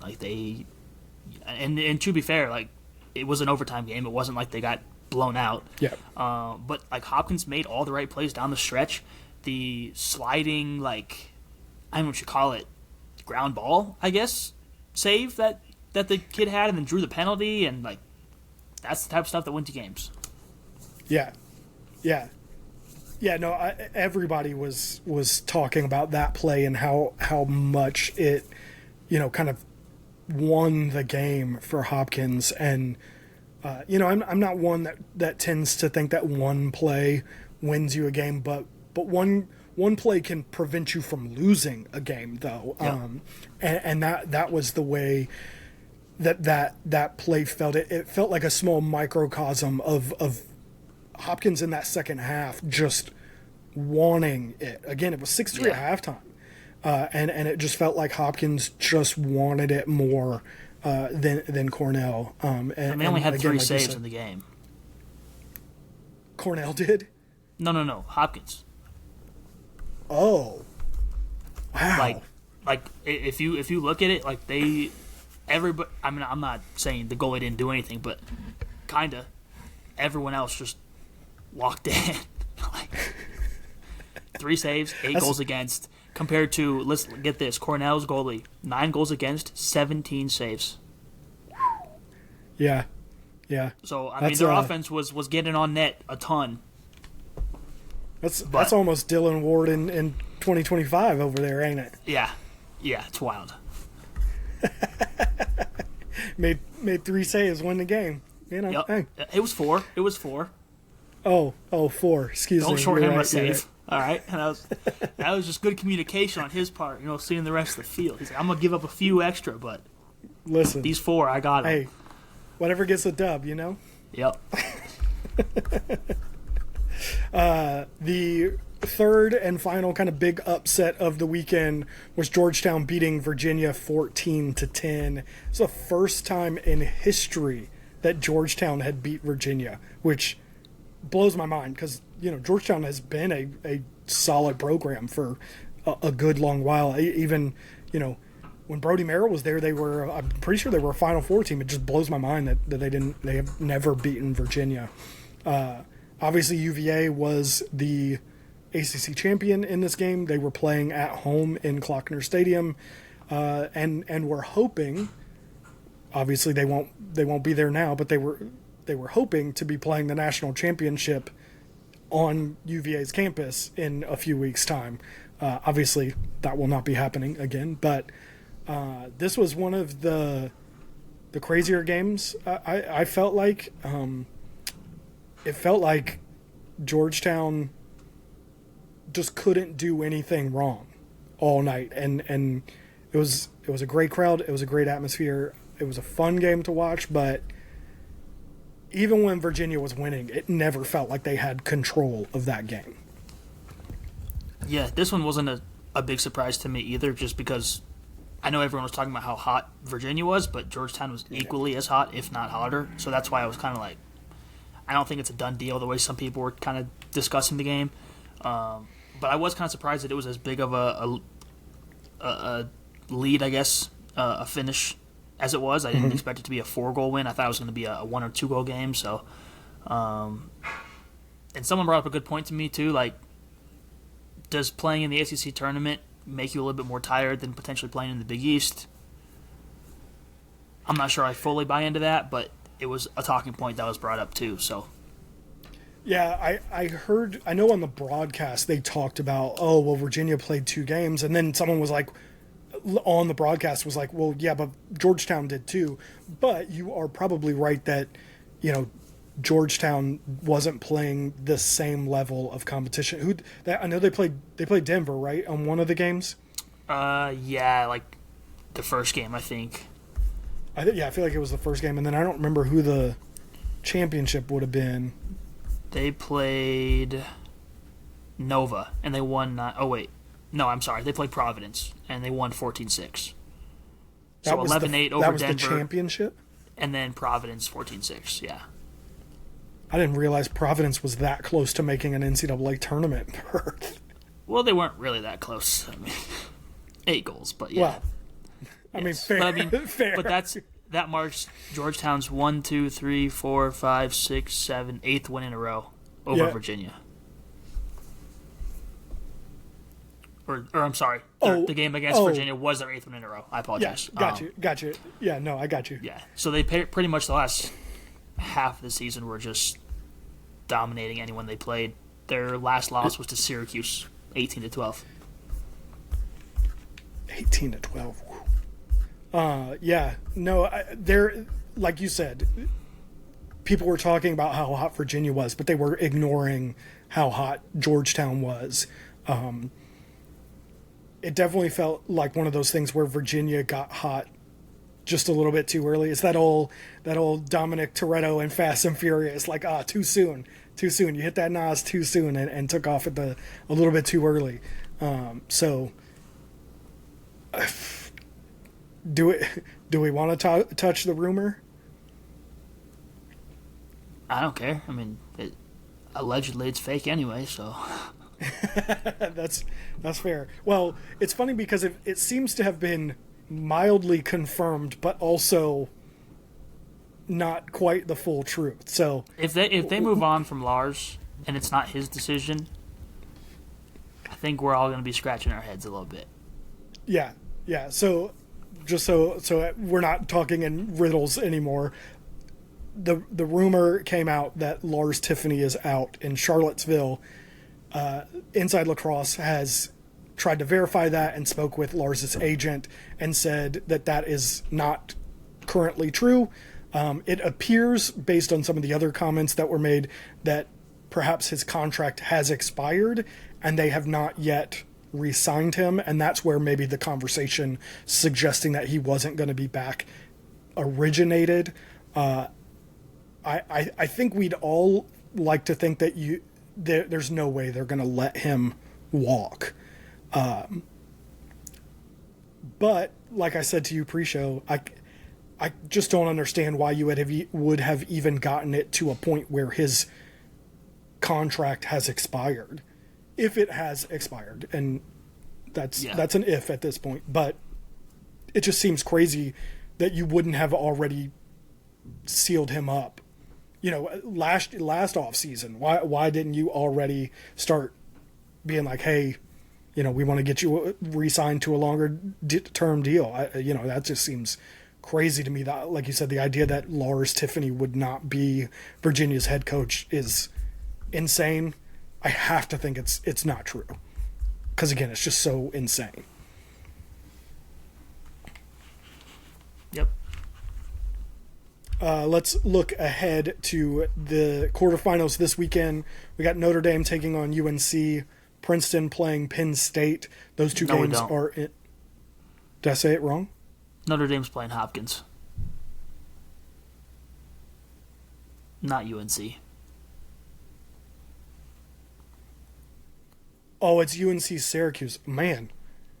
And to be fair, it was an overtime game. It wasn't like they got blown out. Yeah. But Hopkins made all the right plays down the stretch. The sliding, I don't know what you call it, ground ball, I guess, save that the kid had, and then drew the penalty, and that's the type of stuff that wins you games. Yeah. No, everybody was talking about that play and how much it, kind of won the game for Hopkins. And I'm not one that tends to think that one play wins you a game, but one play can prevent you from losing a game, though. Yeah. And that was the way that play felt it felt like a small microcosm of Hopkins in that second half just wanting it. Again, it was 6-3 at halftime. And it just felt like Hopkins just wanted it more than Cornell. And they only had three saves in the game. Cornell did? No. Hopkins. Oh, wow! Like if you look at it, like everybody. I mean, I'm not saying the goalie didn't do anything, but kinda everyone else just walked in. Like 3 saves, 8 goals against. Compared to, let's get this, Cornell's goalie, 9 goals against, 17 saves. Yeah. So, I mean, their offense was getting on net a ton. That's almost Dylan Ward in 2025 over there, ain't it? Yeah, it's wild. made 3 saves, win the game. You know, yep. Hey. It was 4. Oh, 4. Excuse me. Don't short him a save. All right, and that was just good communication on his part. Seeing the rest of the field. He's like, I'm gonna give up a few extra, but listen, these 4, I got them. Hey, whatever gets a dub, Yep. The third and final kind of big upset of the weekend was Georgetown beating Virginia 14-10. It's the first time in history that Georgetown had beat Virginia, which blows my mind because Georgetown has been a solid program for a good long while. Even when Brody Merrill was there, I'm pretty sure they were a Final Four team. It just blows my mind that they have never beaten Virginia. Obviously UVA was the ACC champion in this game. They were playing at home in Klockner Stadium, and we're hoping. Obviously they won't be there now, but they were hoping to be playing the national championship on UVA's campus in a few weeks' time. Obviously, that will not be happening again, but this was one of the crazier games. I felt like it felt like Georgetown just couldn't do anything wrong all night, and it was a great crowd. It was a great atmosphere. It was a fun game to watch, but even when Virginia was winning, it never felt like they had control of that game. Yeah, this one wasn't a big surprise to me either, just because I know everyone was talking about how hot Virginia was, but Georgetown was equally as hot, if not hotter. So that's why I was kind of like, I don't think it's a done deal the way some people were kind of discussing the game. But I was kind of surprised that it was as big of a lead, I guess, a finish as it was. I didn't expect it to be a 4-goal win. I thought it was going to be a 1 or 2 goal game. So, and someone brought up a good point to me too. Like, does playing in the ACC tournament make you a little bit more tired than potentially playing in the Big East? I'm not sure I fully buy into that, but it was a talking point that was brought up too. So, yeah, I know on the broadcast they talked about, Virginia played 2 games, and then someone was like, on the broadcast was like, well, yeah, but Georgetown did too. But you are probably right that, Georgetown wasn't playing the same level of competition. I know they played Denver, right, on one of the games? Yeah, like the first game, I think. I feel like it was the first game, and then I don't remember who the championship would have been. They played Nova, and they won. No, I'm sorry. They played Providence, and they won 14-6. So 11-8 over Denver. That was the championship? And then Providence 14-6, yeah. I didn't realize Providence was that close to making an NCAA tournament berth. Well, they weren't really that close. I mean, 8 goals, but yeah. Well, I mean, fair. Fair. But that marks Georgetown's 1, 2, 3, 4, 5, 6, 7, 8th win in a row over Virginia. Or I'm sorry, the game against Virginia was their 8th win in a row. I apologize. Yeah, got you. Yeah, no, I got you. Yeah, so they pretty much the last half of the season were just dominating anyone they played. Their last loss was to Syracuse, 18-12. 18-12. Yeah, no, they're like you said. People were talking about how hot Virginia was, but they were ignoring how hot Georgetown was. It definitely felt like one of those things where Virginia got hot just a little bit too early. It's that old Dominic Toretto and Fast and Furious, like, too soon. You hit that NOS too soon and took off a little bit too early. So do we want to touch the rumor? I don't care. I mean, allegedly it's fake anyway, so. That's fair. Well, it's funny because it seems to have been mildly confirmed, but also not quite the full truth. So if they move on from Lars and it's not his decision, I think we're all going to be scratching our heads a little bit. Yeah. So just so we're not talking in riddles anymore. The rumor came out that Lars Tiffany is out in Charlottesville. Inside Lacrosse has tried to verify that and spoke with Lars's agent and said that is not currently true. It appears, based on some of the other comments that were made, that perhaps his contract has expired and they have not yet re-signed him, and that's where maybe the conversation suggesting that he wasn't going to be back originated. I think we'd all like to think that there's no way they're going to let him walk. But like I said to you pre-show, I just don't understand why you would have even gotten it to a point where his contract has expired, if it has expired, and that's an if at this point. But it just seems crazy that you wouldn't have already sealed him up. You know, last off season, why didn't you already start being like, hey, you know, we want to get you re-signed to a longer term deal? That just seems crazy to me. That, like you said, the idea that Lars Tiffany would not be Virginia's head coach is insane. I have to think it's not true, because again, it's just so insane. Yep. Let's look ahead to the quarterfinals this weekend. We got Notre Dame taking on UNC, Princeton playing Penn State. Those two games are in. Did I say it wrong? Notre Dame's playing Hopkins, not UNC. Oh, it's UNC Syracuse. Man,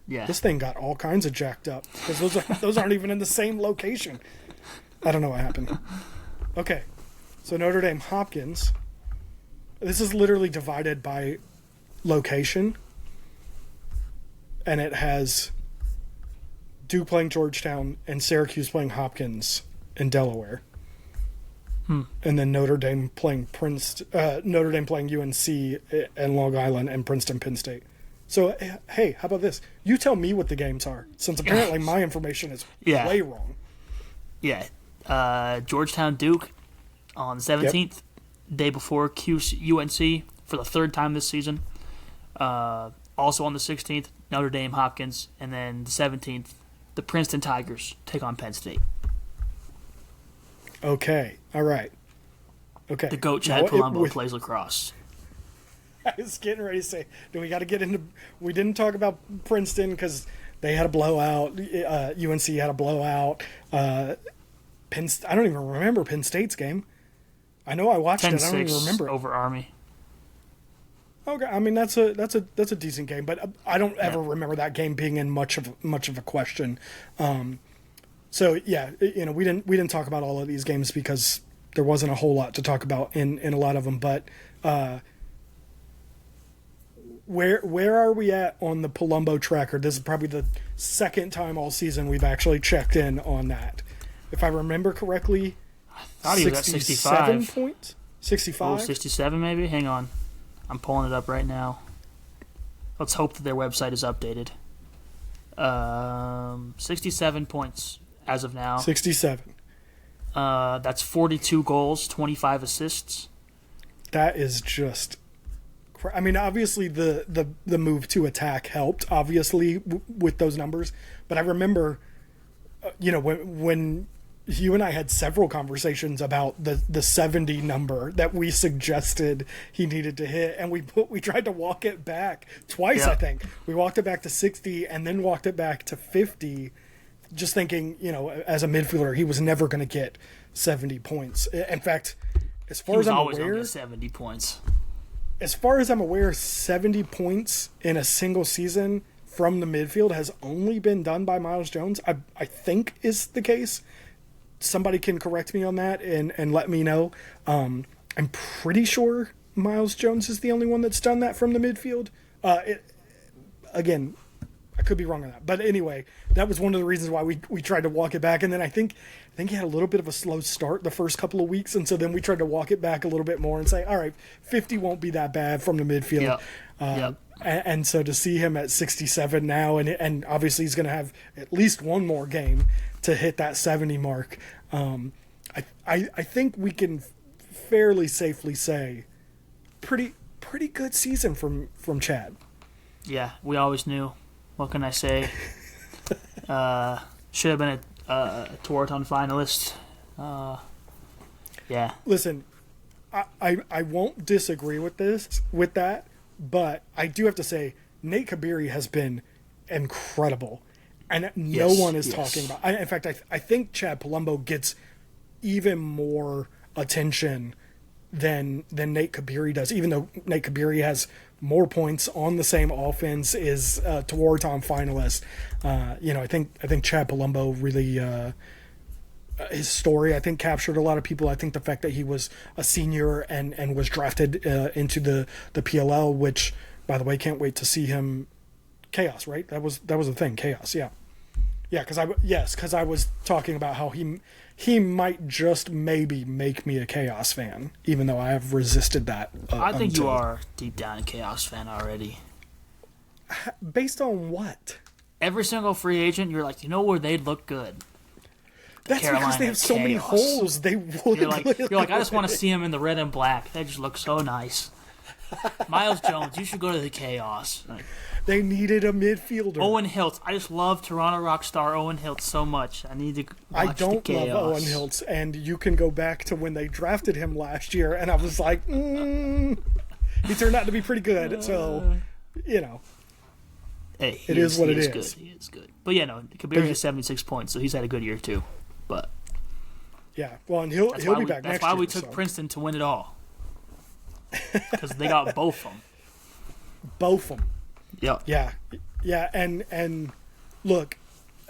yeah, this thing got all kinds of jacked up because those aren't even in the same location. I don't know what happened. Okay, so Notre Dame Hopkins. This is literally divided by location, and it has Duke playing Georgetown and Syracuse playing Hopkins in Delaware. And then Notre Dame playing UNC and Long Island, and Princeton Penn State. So hey, how about this? You tell me what the games are, since apparently my information is way wrong. Yeah, Georgetown Duke on the 17th, day before UNC for the third time this season. Also on the 16th, Notre Dame Hopkins, and then the 17th, the Princeton Tigers take on Penn State. Okay, all right. Okay. The GOAT Chad Palumbo plays lacrosse. I was getting ready to say, do we got to get into... We didn't talk about Princeton because they had a blowout. UNC had a blowout. I don't even remember Penn State's game. I know I watched it. I don't even remember it. Over Army. Okay, I mean that's a decent game, but I don't ever remember that game being in much of a question. So yeah, we didn't talk about all of these games because there wasn't a whole lot to talk about in a lot of them. But where are we at on the Palumbo tracker? This is probably the second time all season we've actually checked in on that. If I remember correctly, I thought he was at 65 points. 65? Oh, 67 maybe? Hang on. I'm pulling it up right now. Let's hope that their website is updated. 67 points as of now. 67. That's 42 goals, 25 assists. That is just... I mean, obviously the move to attack helped, obviously, with those numbers. But I remember, when you and I had several conversations about the 70 number that we suggested he needed to hit, and we tried to walk it back twice. I think we walked it back to 60 and then walked it back to 50 just thinking, as a midfielder, he was never going to get 70 points. In fact, as far as I'm aware, 70 points. As far as I'm aware, 70 points in a single season from the midfield has only been done by Miles Jones. I think is the case. Somebody can correct me on that and let me know. I'm pretty sure Miles Jones is the only one that's done that from the midfield. Again, I could be wrong on that. But anyway, that was one of the reasons why we tried to walk it back. And then I think he had a little bit of a slow start the first couple of weeks. And so then we tried to walk it back a little bit more and say, all right, 50 won't be that bad from the midfield. Yep. And so to see him at 67 now, and obviously he's going to have at least one more game to hit that 70 mark. I think we can fairly safely say pretty good season from Chad. Yeah, we always knew. What can I say? Should have been a Touraton finalist. Yeah. Listen, I won't disagree with that, but I do have to say Nate Kabiri has been incredible, and no one is talking about. In fact, I think Chad Palumbo gets even more attention than Nate Kabiri does, even though Nate Kabiri has more points on the same offense, is Touraton finalist. I think Chad Palumbo really his story, I think, captured a lot of people. I think the fact that he was a senior and was drafted into the PLL, which, by the way, can't wait to see him. Chaos, right? That was the thing. Chaos, yeah. Because I was talking about how he might just maybe make me a Chaos fan, even though I have resisted that. I think you are deep down a Chaos fan already. Based on what? Every single free agent, you're like, where they'd look good. That's Carolina because they have so many holes. They would. You're like, I just want to see them in the red and black. They just look so nice. Miles Jones, you should go to the Chaos. They needed a midfielder. Owen Hiltz. I just love Toronto Rockstar Owen Hiltz so much. I need to watch I don't the Chaos. love Owen Hiltz, and you can go back to when they drafted him last year, and I was like, he turned out to be pretty good. So, hey, it is what it is. Good. He is good. But Kabiri has 76 points, so he's had a good year too. But yeah, well, and he'll be back next year. That's why we took Princeton to win it all, because they got both of them. Both of them. Yeah. Yeah, and look,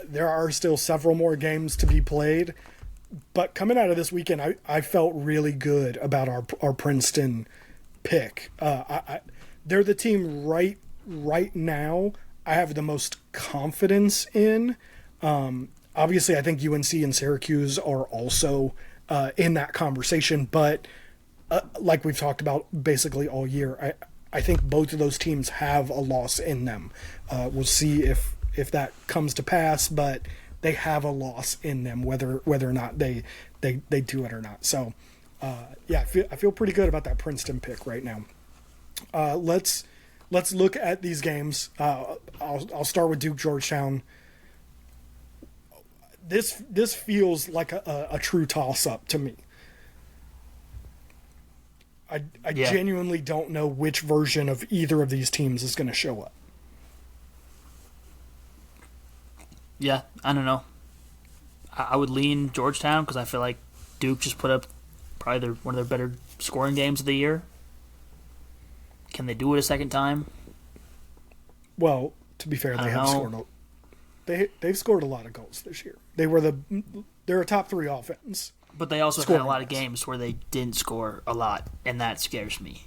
there are still several more games to be played, but coming out of this weekend, I felt really good about our Princeton pick. They're the team right now I have the most confidence in. Obviously, I think UNC and Syracuse are also in that conversation, but like we've talked about basically all year, I think both of those teams have a loss in them. We'll see if that comes to pass, but they have a loss in them, whether or not they do it or not. So, I feel pretty good about that Princeton pick right now. Let's look at these games. I'll start with Duke Georgetown. This feels like a true toss-up to me. I genuinely don't know which version of either of these teams is going to show up. Yeah, I don't know. I would lean Georgetown because I feel like Duke just put up probably one of their better scoring games of the year. Can they do it a second time? Well, to be fair, they've scored a lot of goals this year. They're a top 3 offense. But they also had a lot of games where they didn't score a lot, and that scares me.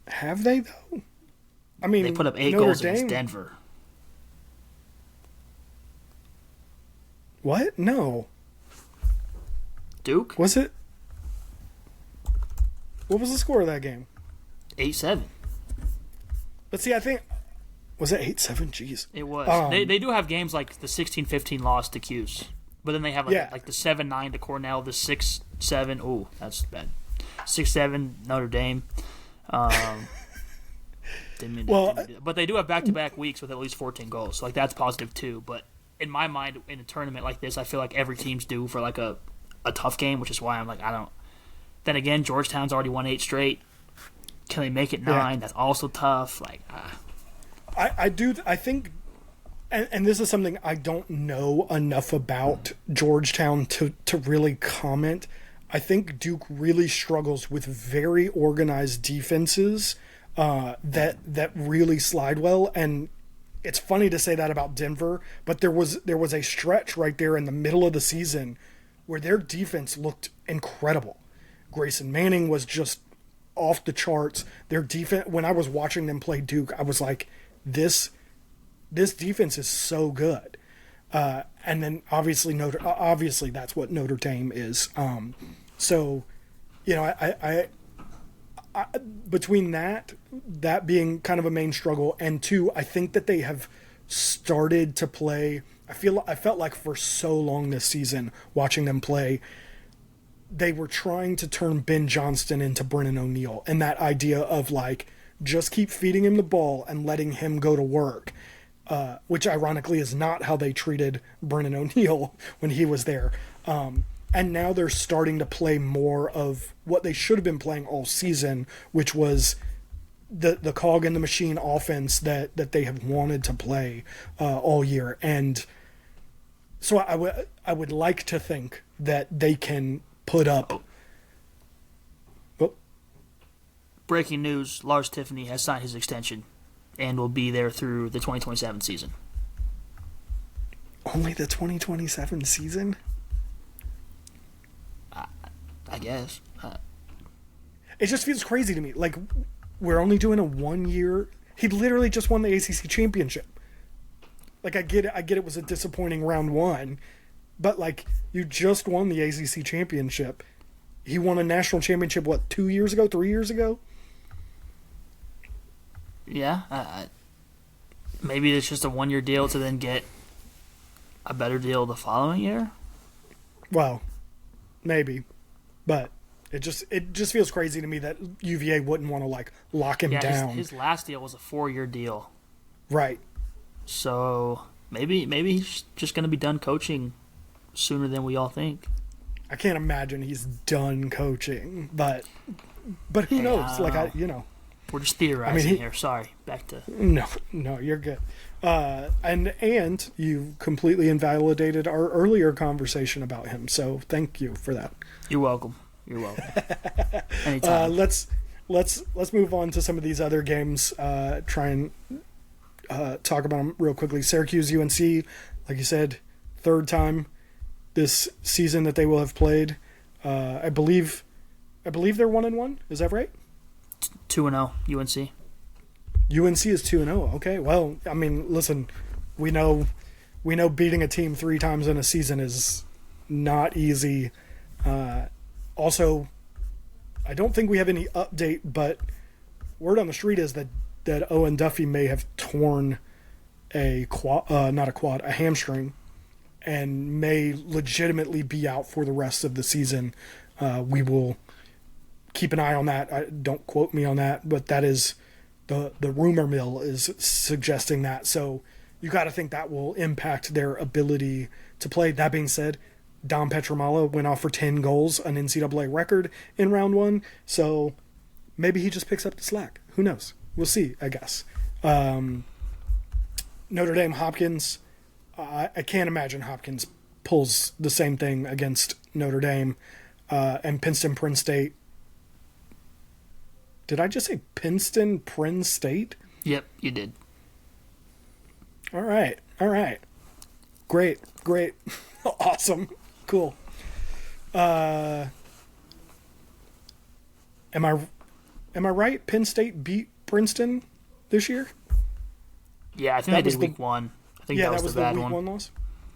Have they, though? I mean, they put up 8 goals against Denver. What? No. Duke? Was it? What was the score of that game? 8-7. But see, I think... Was it 8-7? Jeez. It was. They do have games like the 16-15 loss to Cuse. But then they have like the 7-9 to Cornell, the 6-7. Ooh, that's bad. 6-7 Notre Dame. But they do have back-to-back weeks with at least 14 goals. So that's positive too. But in my mind, in a tournament like this, I feel like every team's due for a tough game, which is why I'm like, I don't. Then again, Georgetown's already won 8 straight. Can they make it 9? Yeah. That's also tough. I think and this is something I don't know enough about Georgetown to really comment. I think Duke really struggles with very organized defenses that really slide well. And it's funny to say that about Denver, but there was a stretch right there in the middle of the season where their defense looked incredible. Grayson Manning was just off the charts. Their defense, when I was watching them play Duke, I was like, this defense is so good. And then obviously that's what Notre Dame is. So, you know, I between that being kind of a main struggle, and two, I think that they have started to play. I felt like for so long this season watching them play, they were trying to turn Ben Johnston into Brennan O'Neill, and that idea of like just keep feeding him the ball and letting him go to work. Which ironically is not how they treated Brennan O'Neill when he was there. And now they're starting to play more of what they should have been playing all season, which was the cog in the machine offense that they have wanted to play all year. And so I would like to think that they can put up. Oh. Breaking news, Lars Tiffany has signed his extension and will be there through the 2027 season. Only the 2027 season? I guess. It just feels crazy to me. Like, we're only doing a 1 year. He literally just won the ACC championship. Like, I get it was a disappointing round one, but like, you just won the ACC championship. He won a national championship, what, 2 years ago, 3 years ago? Yeah, maybe it's just a 1 year deal to then get a better deal the following year. Well, maybe, but it just feels crazy to me that UVA wouldn't want to like lock him down. His last deal was a 4 year deal, right? So maybe he's just going to be done coaching sooner than we all think. I can't imagine he's done coaching, but who knows? Like We're just theorizing here. Sorry. Back to... No, you're good. And you completely invalidated our earlier conversation about him, so thank you for that. You're welcome. Anytime. Let's move on to some of these other games. Try and talk about them real quickly. Syracuse UNC, like you said, third time this season that they will have played. I believe they're 1-1. Is that right? 2-0 UNC. UNC is 2-0. Okay, well, I mean, listen, we know beating a team 3 times in a season is not easy. Also, I don't think we have any update, but word on the street is that Owen Duffy may have torn a hamstring, and may legitimately be out for the rest of the season. We will keep an eye on that. Don't quote me on that, but that is the rumor mill is suggesting that. So you got to think that will impact their ability to play. That being said, Dom Petramala went off for 10 goals, an NCAA record in round 1. So maybe he just picks up the slack. Who knows? We'll see, I guess. Notre Dame Hopkins. I can't imagine Hopkins pulls the same thing against Notre Dame. And Princeton State. Did I just say Princeton State? Yep, you did. All right. Great. Awesome. Cool. Am I right? Penn State beat Princeton this year? Yeah, I think they did week 1. I think that was the bad week one. 1 loss.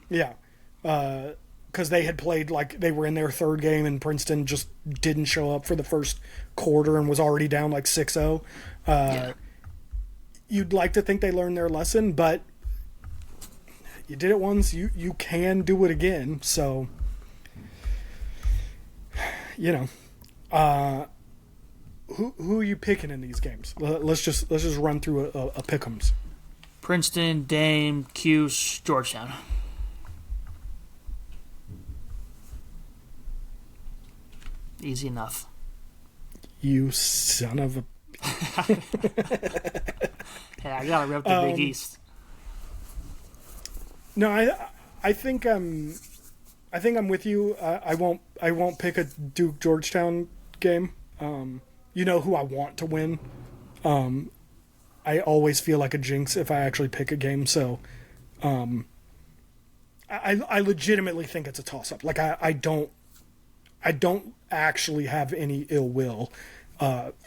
Yeah. Because they had played like they were in their third game, and Princeton just didn't show up for the first quarter and was already down like 6-0. You'd like to think they learned their lesson, but you did it once, you can do it again. So, who are you picking in these games? Let's just run through a pick'ems. Princeton, Dame, Cuse, Georgetown. Easy enough. You son of a... Hey, I gotta rep the Big East. No, I think I'm with you. I won't pick a Duke Georgetown game. You know who I want to win. I always feel like a jinx if I actually pick a game. So I legitimately think it's a toss up. Like I don't actually have any ill will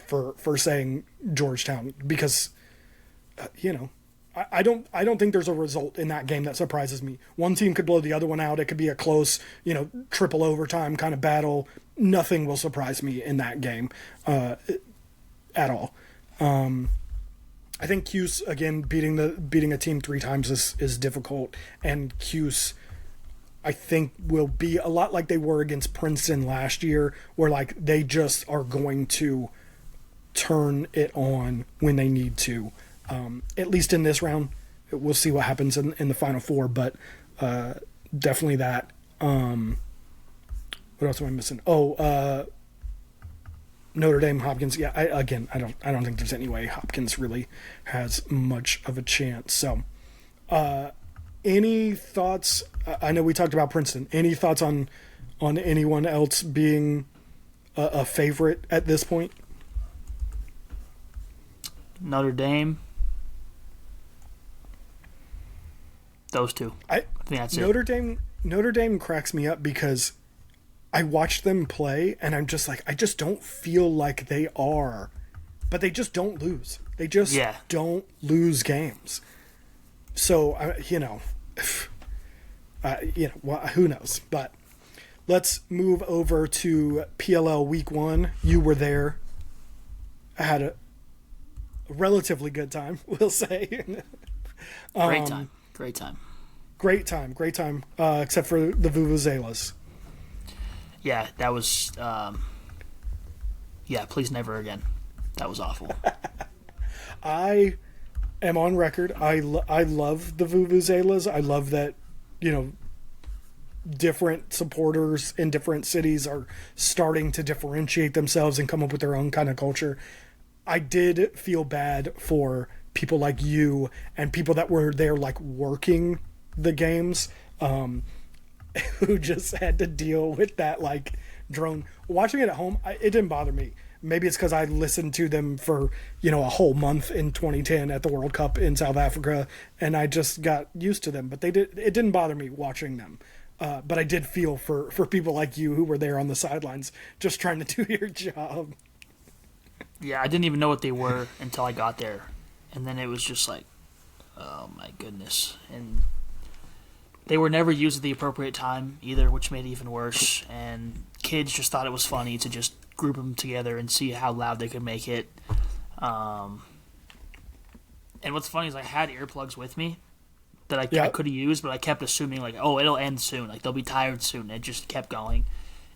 for saying Georgetown because I don't think there's a result in that game that surprises me. One team could blow the other one out. It could be a close, triple overtime kind of battle. Nothing will surprise me in that game at all. I think Cuse again beating a team 3 times is difficult, and Cuse I think will be a lot like they were against Princeton last year, where like they just are going to turn it on when they need to. At least in this round, we'll see what happens in the Final Four, but definitely that. What else am I missing? Notre Dame, Hopkins. Yeah, I don't think there's any way Hopkins really has much of a chance. So, any thoughts? I know we talked about Princeton. Any thoughts on anyone else being a favorite at this point? Notre Dame. Those two. I think that's it. Notre Dame cracks me up because I watch them play and I'm just like, I just don't feel like they are, but they just don't lose. They just don't lose games. So who knows? But let's move over to PLL Week 1. You were there. I had a relatively good time, we'll say. Great time. Great time. Except for the Vuvuzelas. Yeah, that was. Please never again. That was awful. I am on record. I love the Vuvuzelas. I love that, different supporters in different cities are starting to differentiate themselves and come up with their own kind of culture. I did feel bad for people like you and people that were there like working the games, who just had to deal with that like drone. Watching it at home, it didn't bother me. Maybe it's because I listened to them for a whole month in 2010 at the World Cup in South Africa, and I just got used to them. But it didn't bother me watching them. But I did feel for people like you who were there on the sidelines just trying to do your job. Yeah, I didn't even know what they were until I got there. And then it was just like, oh my goodness. And they were never used at the appropriate time either, which made it even worse. And kids just thought it was funny to just group them together and see how loud they could make it. And what's funny is I had earplugs with me that I could have used, but I kept assuming like, oh, it'll end soon. Like they'll be tired soon. It just kept going.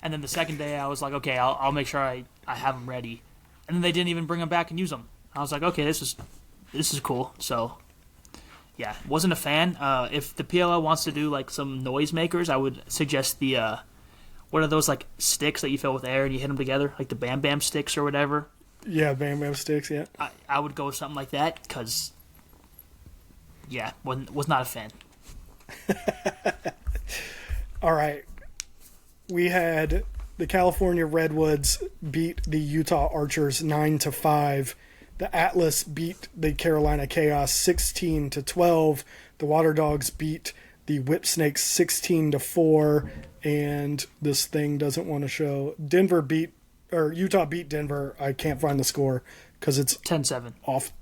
And then the second day I was like, okay, I'll make sure I have them ready. And then they didn't even bring them back and use them. I was like, okay, this is cool. So, yeah, wasn't a fan. If the PLL wants to do like some noisemakers, I would suggest the what are those like sticks that you fill with air and you hit them together, like the Bam Bam sticks or whatever. Yeah, Bam Bam sticks. Yeah, I would go with something like that because, was not a fan. All right, we had the California Redwoods beat the Utah Archers 9-5. The Atlas beat the Carolina Chaos 16-12. The Water Dogs beat the Whip Snakes 16-4. And this thing doesn't want to show. Utah beat Denver. I can't find the score because it's 10-7. Off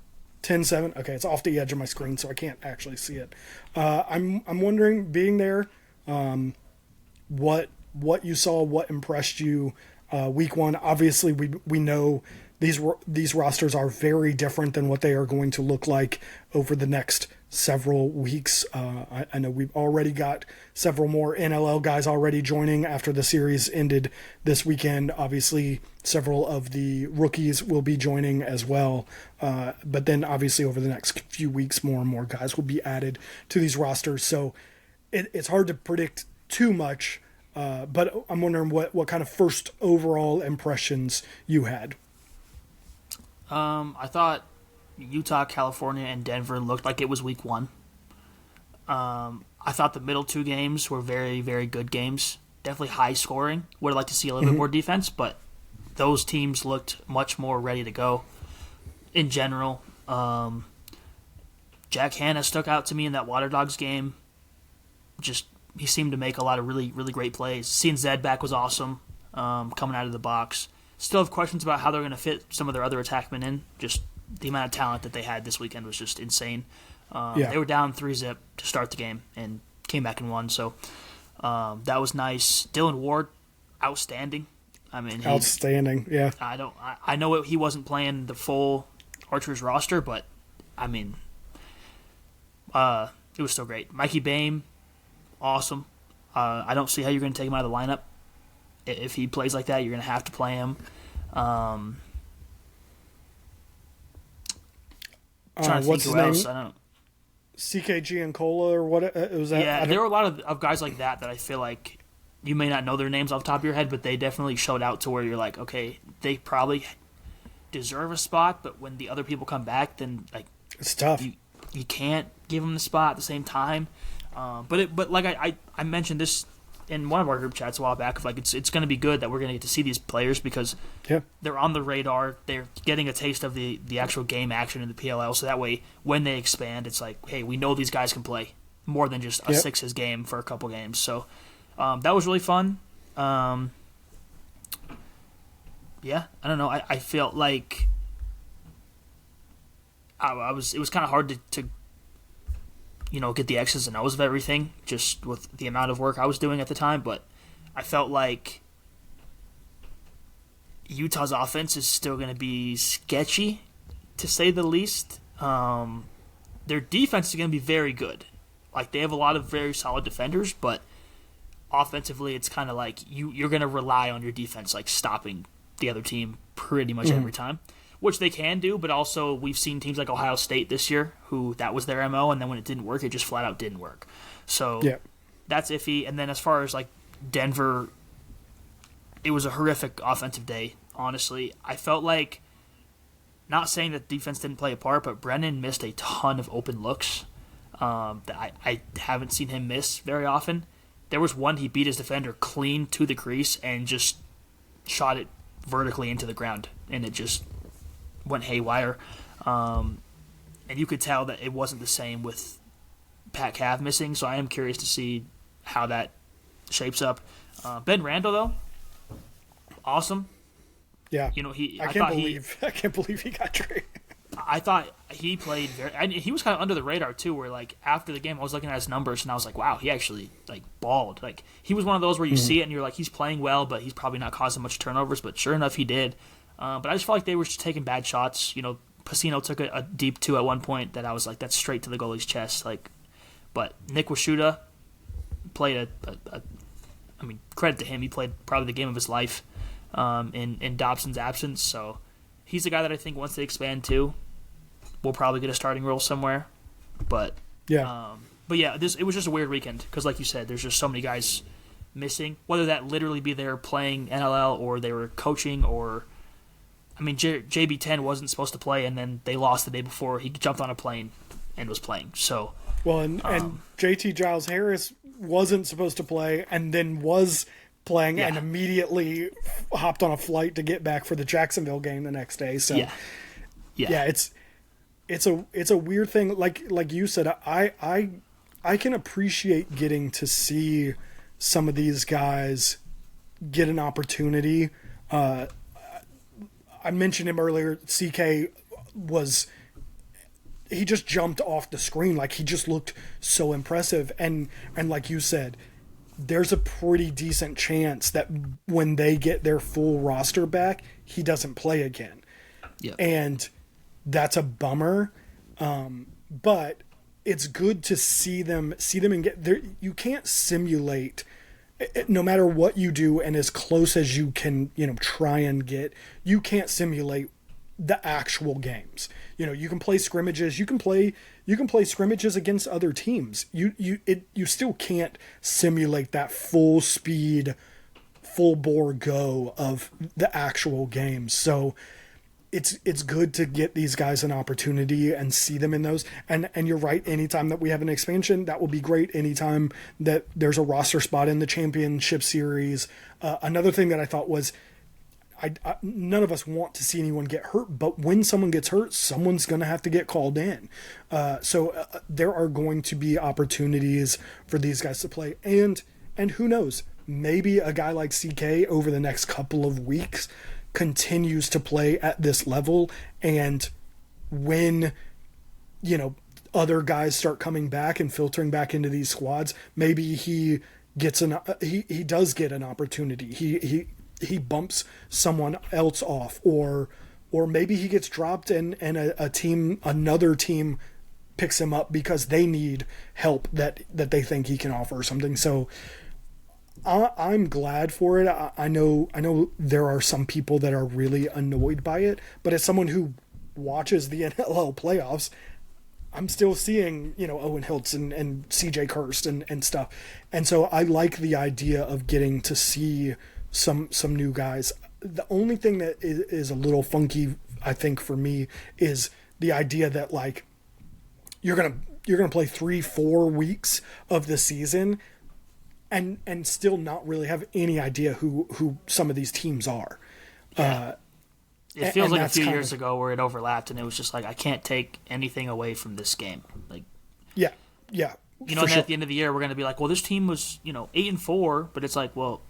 10-7. Okay, it's off the edge of my screen, so I can't actually see it. I'm wondering, being there, what you saw, what impressed you week 1. Obviously, we know these rosters are very different than what they are going to look like over the next several weeks. I know we've already got several more NLL guys already joining after the series ended this weekend. Obviously, several of the rookies will be joining as well. But then obviously over the next few weeks, more and more guys will be added to these rosters. So it's hard to predict too much. But I'm wondering what kind of first overall impressions you had. I thought Utah, California, and Denver looked like it was week 1. I I thought the middle two games were very, very good games. Definitely high scoring. Would have liked to see a little bit more defense, but those teams looked much more ready to go in general. Jack Hanna stuck out to me in that Water Dogs game. Just he seemed to make a lot of really, really great plays. Seeing Zed back was awesome, coming out of the box. Still have questions about how they're going to fit some of their other attackmen in. Just the amount of talent that they had this weekend was just insane. They were down 3-0 to start the game and came back and won. So that was nice. Dylan Ward, outstanding. I mean, outstanding. Yeah. I know he wasn't playing the full Archers roster, but I mean, it was still great. Mikey Bame, awesome. I don't see how you're going to take him out of the lineup. If he plays like that, you're going to have to play him. Trying to what's think his who name? else. I don't. CK Giancola or what was that? Yeah, there were a lot of guys like that I feel like you may not know their names off the top of your head, but they definitely showed out to where you're like, okay, they probably deserve a spot, but when the other people come back, then like It's tough. you can't give them the spot at the same time. But like I mentioned this in one of our group chats a while back, of like it's going to be good that we're going to get to see these players because they're on the radar. They're getting a taste of the actual game action in the PLL, so that way when they expand, it's like, hey, we know these guys can play more than just a sixes game for a couple games. So that was really fun. Yeah, I don't know. I felt like it was kind of hard to get the X's and O's of everything, just with the amount of work I was doing at the time, but I felt like Utah's offense is still going to be sketchy, to say the least. Their defense is going to be very good. Like, they have a lot of very solid defenders, but offensively it's kind of like you're going to rely on your defense, like, stopping the other team pretty much every time. Which they can do, but also we've seen teams like Ohio State this year who that was their MO, and then when it didn't work, it just flat out didn't work. So that's iffy. And then as far as like Denver, it was a horrific offensive day, honestly. I felt like, not saying that defense didn't play a part, but Brennan missed a ton of open looks that I haven't seen him miss very often. There was one he beat his defender clean to the crease and just shot it vertically into the ground, and it just went haywire, and you could tell that it wasn't the same with Pat Cav missing, so I am curious to see how that shapes up. Ben Randall, though, awesome. Yeah, I can't believe he got traded. I thought he played he was kind of under the radar too, where like after the game I was looking at his numbers and I was like, wow, he actually like balled. Like, he was one of those where you see it and you're like, he's playing well, but he's probably not causing much turnovers, but sure enough he did. But I just felt like they were just taking bad shots. Pacino took a deep two at one point that I was like, that's straight to the goalie's chest. Like, but Nick Washuta played I mean, credit to him. He played probably the game of his life in Dobson's absence. So he's the guy that I think once they expand too, we'll probably get a starting role somewhere. But it was just a weird weekend because, like you said, there's just so many guys missing. Whether that literally be they're playing NLL or they were coaching or. I mean, JB10 wasn't supposed to play, and then they lost the day before. He jumped on a plane and was playing. So, and JT Giles Harris wasn't supposed to play, and then was playing, and immediately hopped on a flight to get back for the Jacksonville game the next day. So, it's a weird thing. Like you said, I can appreciate getting to see some of these guys get an opportunity. I mentioned him earlier. CK he just jumped off the screen. Like, he just looked so impressive. And like you said, there's a pretty decent chance that when they get their full roster back, he doesn't play again. Yep. And that's a bummer. But it's good to see them and get there. You can't simulate, no matter what you do, and as close as you can, try and get, you can't simulate the actual games. You can play scrimmages. You can play scrimmages against other teams. You still can't simulate that full speed, full bore go of the actual games. So it's good to get these guys an opportunity and see them in those. And you're right. Anytime that we have an expansion, that will be great. Anytime that there's a roster spot in the championship series. Another thing that I thought was, none of us want to see anyone get hurt, but when someone gets hurt, someone's going to have to get called in. So there are going to be opportunities for these guys to play. And who knows, maybe a guy like CK over the next couple of weeks continues to play at this level, and when other guys start coming back and filtering back into these squads, maybe he gets he does get an opportunity. He bumps someone else off, or maybe he gets dropped and another team picks him up because they need help that they think he can offer or something. So I'm glad for it. I know there are some people that are really annoyed by it, but as someone who watches the NLL playoffs, I'm still seeing, Owen Hiltz and CJ Kirst and stuff. And so I like the idea of getting to see some new guys. The only thing that is a little funky, I think, for me is the idea that, like, you're going to play 3-4 weeks of the season and still not really have any idea who some of these teams are. Yeah. It feels like a few years ago where it overlapped, and it was just like, I can't take anything away from this game. Like, yeah. And at the end of the year, we're going to be like, well, this team was 8-4, but it's like, well,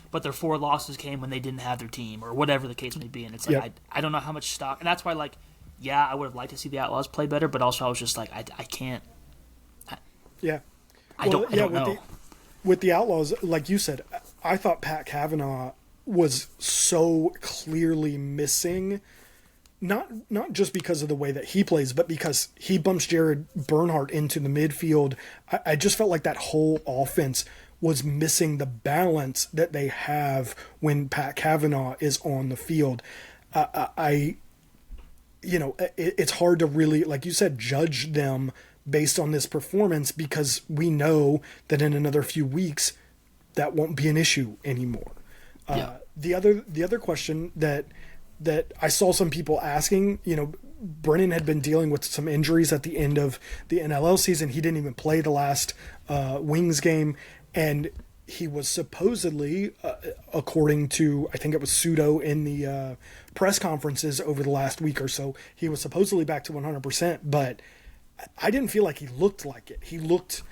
but their 4 losses came when they didn't have their team, or whatever the case may be. And it's like, I don't know how much stock, and that's why, like, yeah, I would have liked to see the Outlaws play better, but also I was just like, I can't. I don't know. With the Outlaws, like you said, I thought Pat Cavanaugh was so clearly missing, not just because of the way that he plays, but because he bumps Jared Bernhardt into the midfield. I just felt like that whole offense was missing the balance that they have when Pat Cavanaugh is on the field. It's hard to really, like you said, judge them based on this performance, because we know that in another few weeks that won't be an issue anymore. The other question that I saw some people asking, Brennan had been dealing with some injuries at the end of the NLL season. He didn't even play the last Wings game, and he was supposedly, according to, I think it was Pseudo in the press conferences over the last week or so, he was supposedly back to 100%, but I didn't feel like he looked like it. He looked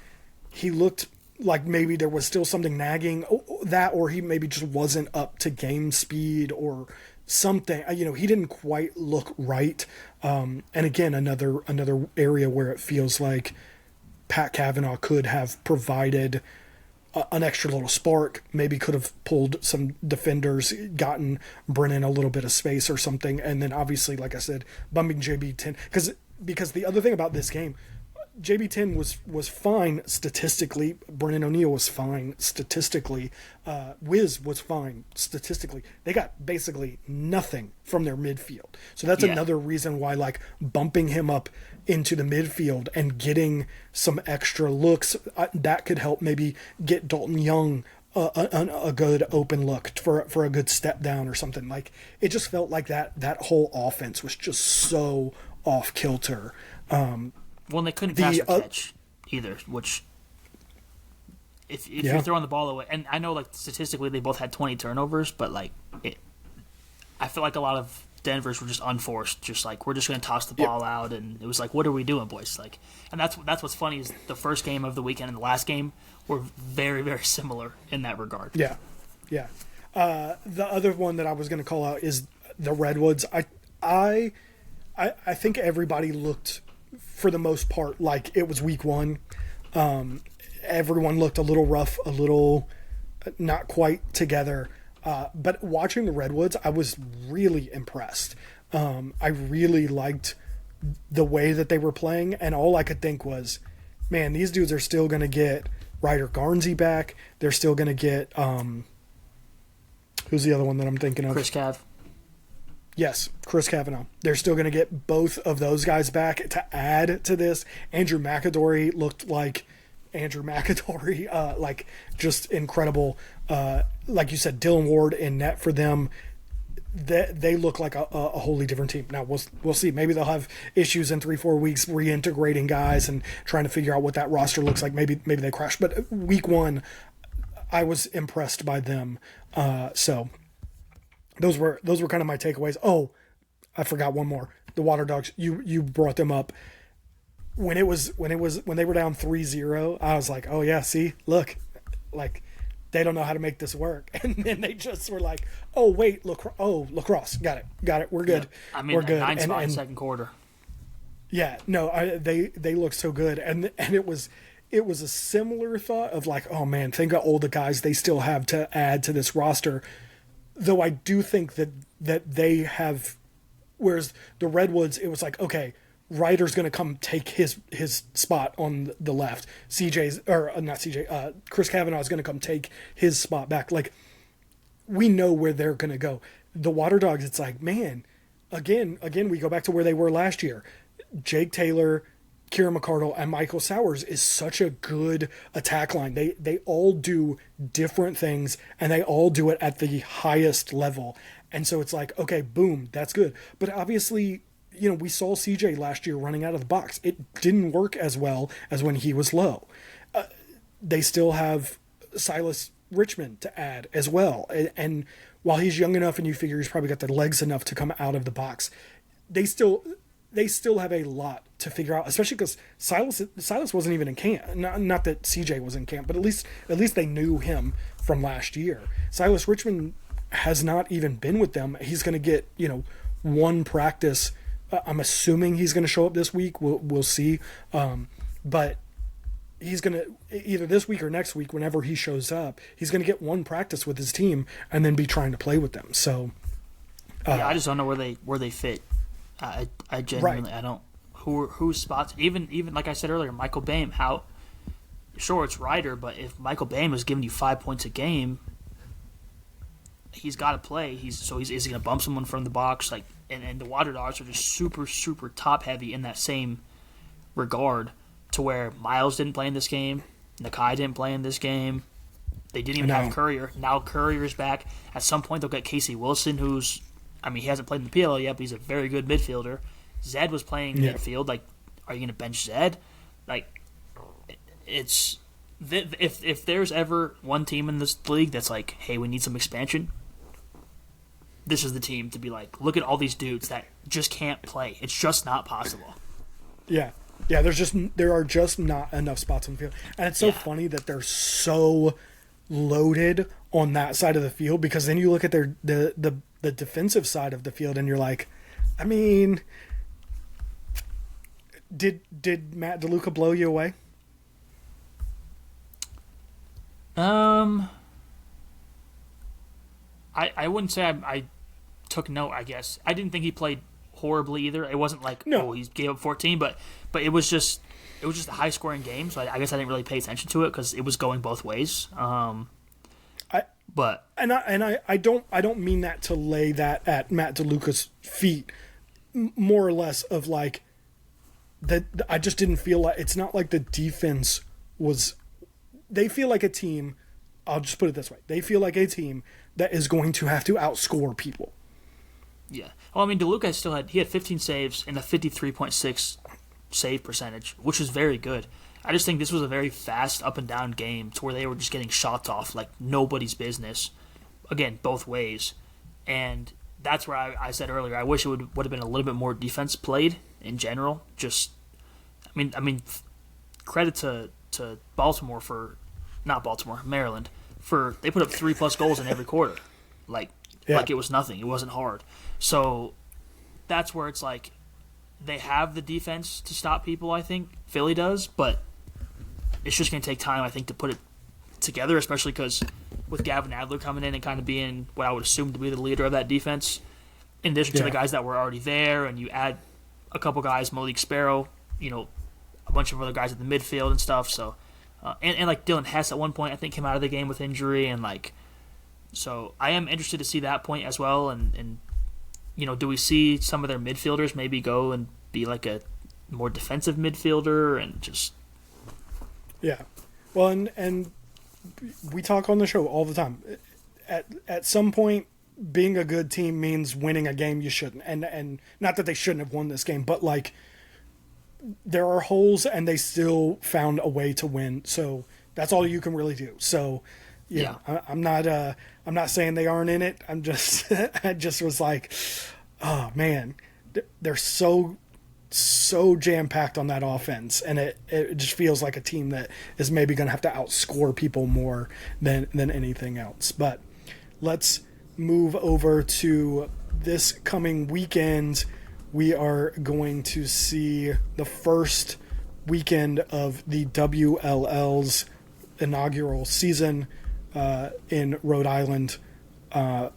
like maybe there was still something nagging that, or he maybe just wasn't up to game speed or something. He didn't quite look right. And again, another area where it feels like Pat Cavanaugh could have provided an extra little spark, maybe could have pulled some defenders, gotten Brennan a little bit of space or something. And then obviously, like I said, bumping JB10, because the other thing about this game, JB10 was fine statistically. Brennan O'Neill was fine statistically. Wiz was fine statistically. They got basically nothing from their midfield. So that's another reason why, like, bumping him up into the midfield and getting some extra looks, that could help maybe get Dalton Young a good open look for a good step down or something. Like, it just felt like that whole offense was just so off kilter. Well, they couldn't pass or catch either, which if you're throwing the ball away, and I know, like, statistically they both had 20 turnovers, but, like, I feel like a lot of Denver's were just unforced, just like, we're just going to toss the ball out, and it was like, what are we doing, boys? Like, and that's what's funny is the first game of the weekend and the last game were very, very similar in that regard. Yeah. The other one that I was going to call out is the Redwoods. I think everybody looked, for the most part, like it was week one. Everyone looked a little rough, a little not quite together. But watching the Redwoods, I was really impressed. I really liked the way that they were playing, and all I could think was, man, these dudes are still going to get Ryder Garnsey back. They're still going to get who's the other one that I'm thinking of? Chris Cav. Yes, Chris Cavanaugh. They're still going to get both of those guys back to add to this. Andrew McAdory looked like Andrew McAdory, like, just incredible. Like you said, Dylan Ward in net for them. they look like a wholly different team. Now we'll see. Maybe they'll have issues in 3-4 weeks reintegrating guys and trying to figure out what that roster looks like. Maybe they crash. But week one, I was impressed by them. So those were kind of my takeaways. Oh, I forgot one more. The Water Dogs. You brought them up. When they were down 3-0, I was like, oh yeah, see, look, like they don't know how to make this work. And then they just were like, oh wait, lacrosse, got it, we're good. Yeah. I mean, we're good. 9 spot and second quarter. Yeah, no, they look so good, and it was a similar thought of like, oh man, think of all the guys they still have to add to this roster. Though I do think that they have, whereas the Redwoods, it was like, okay, Ryder's going to come take his spot on the left. Chris Kavanaugh is going to come take his spot back. Like, we know where they're going to go. The Water Dogs, it's like, man, again, we go back to where they were last year. Jake Taylor, Kieran McCardle, and Michael Sowers is such a good attack line. They all do different things, and they all do it at the highest level. And so it's like, okay, boom, that's good. But obviously, we saw CJ last year running out of the box. It didn't work as well as when he was low. They still have Silas Richmond to add as well. And while he's young enough and you figure he's probably got the legs enough to come out of the box, they still have a lot to figure out, especially because Silas wasn't even in camp. Not that CJ was in camp, but at least they knew him from last year. Silas Richmond has not even been with them. He's going to get, one practice. I'm assuming he's going to show up this week. We'll see. But he's going to, either this week or next week, whenever he shows up, he's going to get one practice with his team and then be trying to play with them. So, I just don't know where they fit. I genuinely, right. I don't, whose spots, even like I said earlier, Michael Boehm, sure, it's Ryder, but if Michael Boehm is giving you 5 points a game, he's got to play. Is he going to bump someone from the box? Like, and the Water Dogs are just super, super top heavy in that same regard, to where Miles didn't play in this game, Nakai didn't play in this game. They didn't even have Courier. Now Courier's back. At some point, they'll get Casey Wilson, he hasn't played in the PLL yet, but he's a very good midfielder. Zed was playing midfield. Like, are you going to bench Zed? Like, it's if there's ever one team in this league that's like, hey, we need some expansion, this is the team to be like, look at all these dudes that just can't play. It's just not possible. Yeah. Yeah, there are just not enough spots on the field. And it's so funny that they're so loaded on that side of the field, because then you look at the defensive side of the field and you're like, I mean, did Matt DeLuca blow you away? I wouldn't say I took note, I guess. I didn't think he played horribly either. It wasn't like, he gave up 14, but it was just a high scoring game, so I guess I didn't really pay attention to it because it was going both ways. I don't mean that to lay that at Matt DeLuca's feet. More or less of like that. I just didn't feel like, it's not like the defense was. They feel like a team. I'll just put it this way: they feel like a team that is going to have to outscore people. Yeah. Well, I mean, DeLuca had 15 saves and a 53.6 save percentage, which is very good. I just think this was a very fast up and down game to where they were just getting shots off like nobody's business. Again, both ways. And that's where I said earlier, I wish it would have been a little bit more defense played in general. Just, I mean, credit to Maryland, for they put up 3+ goals in every quarter. Like it was nothing. It wasn't hard. So that's where it's like they have the defense to stop people, I think. Philly does, but it's just going to take time, I think, to put it together, especially because with Gavin Adler coming in and kind of being what I would assume to be the leader of that defense, in addition to the guys that were already there, and you add a couple guys, Malik Sparrow, a bunch of other guys at the midfield and stuff. So, and like Dylan Hess at one point, I think, came out of the game with injury, and so I am interested to see that point as well. And do we see some of their midfielders maybe go and be like a more defensive midfielder and just. Yeah. Well, and we talk on the show all the time. At some point, being a good team means winning a game you shouldn't. And not that they shouldn't have won this game, but like there are holes and they still found a way to win. So that's all you can really do. So yeah, I'm not saying they aren't in it. I'm just, I just was like, oh man, they're so jam-packed on that offense, and it just feels like a team that is maybe going to have to outscore people more than anything else. But let's move over to this coming weekend. We are going to see the first weekend of the WLL's inaugural season in Rhode Island. I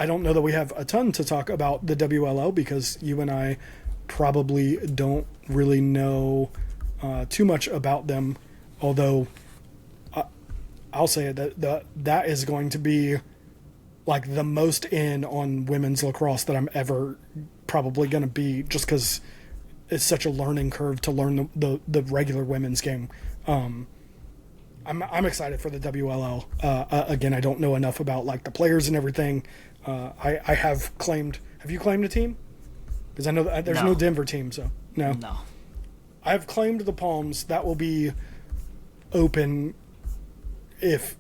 don't know that we have a ton to talk about the WLL because you and I probably don't really know too much about them, although I'll say that is going to be like the most in on women's lacrosse that I'm ever probably going to be, just because it's such a learning curve to learn the regular women's game. I'm excited for the WLL. Again, I don't know enough about like the players and everything. I have claimed. Have you claimed a team? Because I know that there's no Denver team, so no. I've claimed the Palms. That will be open if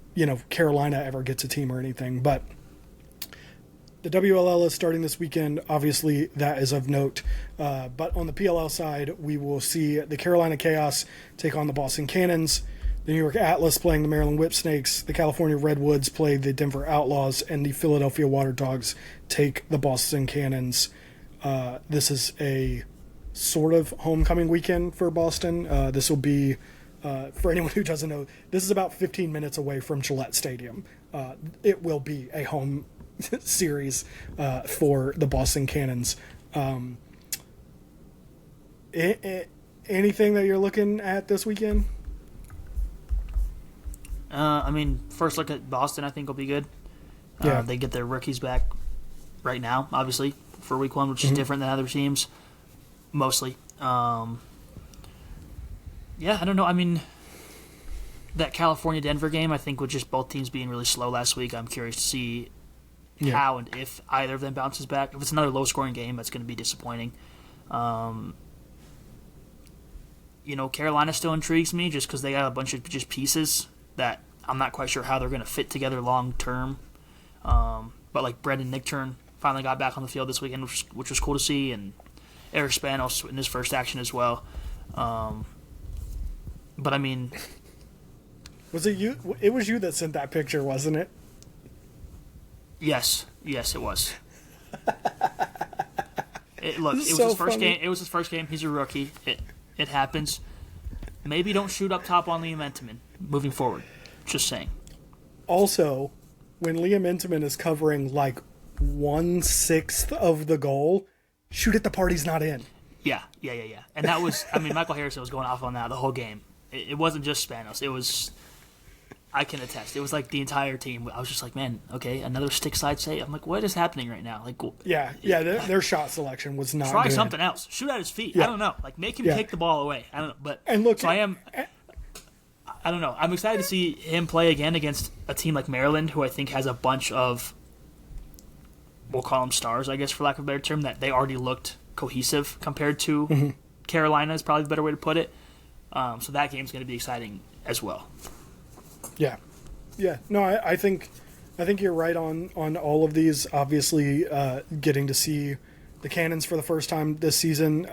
Carolina ever gets a team or anything. But the WLL is starting this weekend. Obviously, that is of note. But on the PLL side, we will see the Carolina Chaos take on the Boston Cannons. The New York Atlas playing the Maryland Whipsnakes, the California Redwoods play the Denver Outlaws, and the Philadelphia Water Dogs take the Boston Cannons. This is a sort of homecoming weekend for Boston. This will be, for anyone who doesn't know, this is about 15 minutes away from Gillette Stadium. It will be a home series for the Boston Cannons. Anything that you're looking at this weekend? First look at Boston, I think will be good. Yeah. They get their rookies back right now, obviously, for week one, which is different than other teams, mostly. I don't know. That California-Denver game, I think with just both teams being really slow last week, I'm curious to see how and if either of them bounces back. If it's another low-scoring game, that's going to be disappointing. Carolina still intrigues me just because they got a bunch of just pieces that I'm not quite sure how they're going to fit together long term. But like Brendan Nickturn finally got back on the field this weekend, which was cool to see, and Eric Spanos in his first action as well. Was it you? It was you that sent that picture, wasn't it? Yes, it was. It was so his first funny. game. It was his first game. He's a rookie. It happens. Maybe don't shoot up top on Liam Entenmann moving forward. Just saying. Also, when Liam Entenmann is covering like 1/6 of the goal, shoot at the party's not in. Yeah. And that was, Michael Harrison was going off on that the whole game. It wasn't just Spanos. It was, I can attest. It was like the entire team. I was just like, man, okay, another stick side save. I'm like, what is happening right now? Like, their shot selection was not try good. something else. Shoot at his feet. Yeah. I don't know. Like, make him kick the ball away. I don't know. But and look, so I don't know. I'm excited to see him play again against a team like Maryland, who I think has a bunch of, we'll call them stars, I guess, for lack of a better term, that they already looked cohesive compared to Carolina is probably the better way to put it. So that game's going to be exciting as well. Yeah. No, I think you're right on all of these. Obviously, getting to see the Cannons for the first time this season,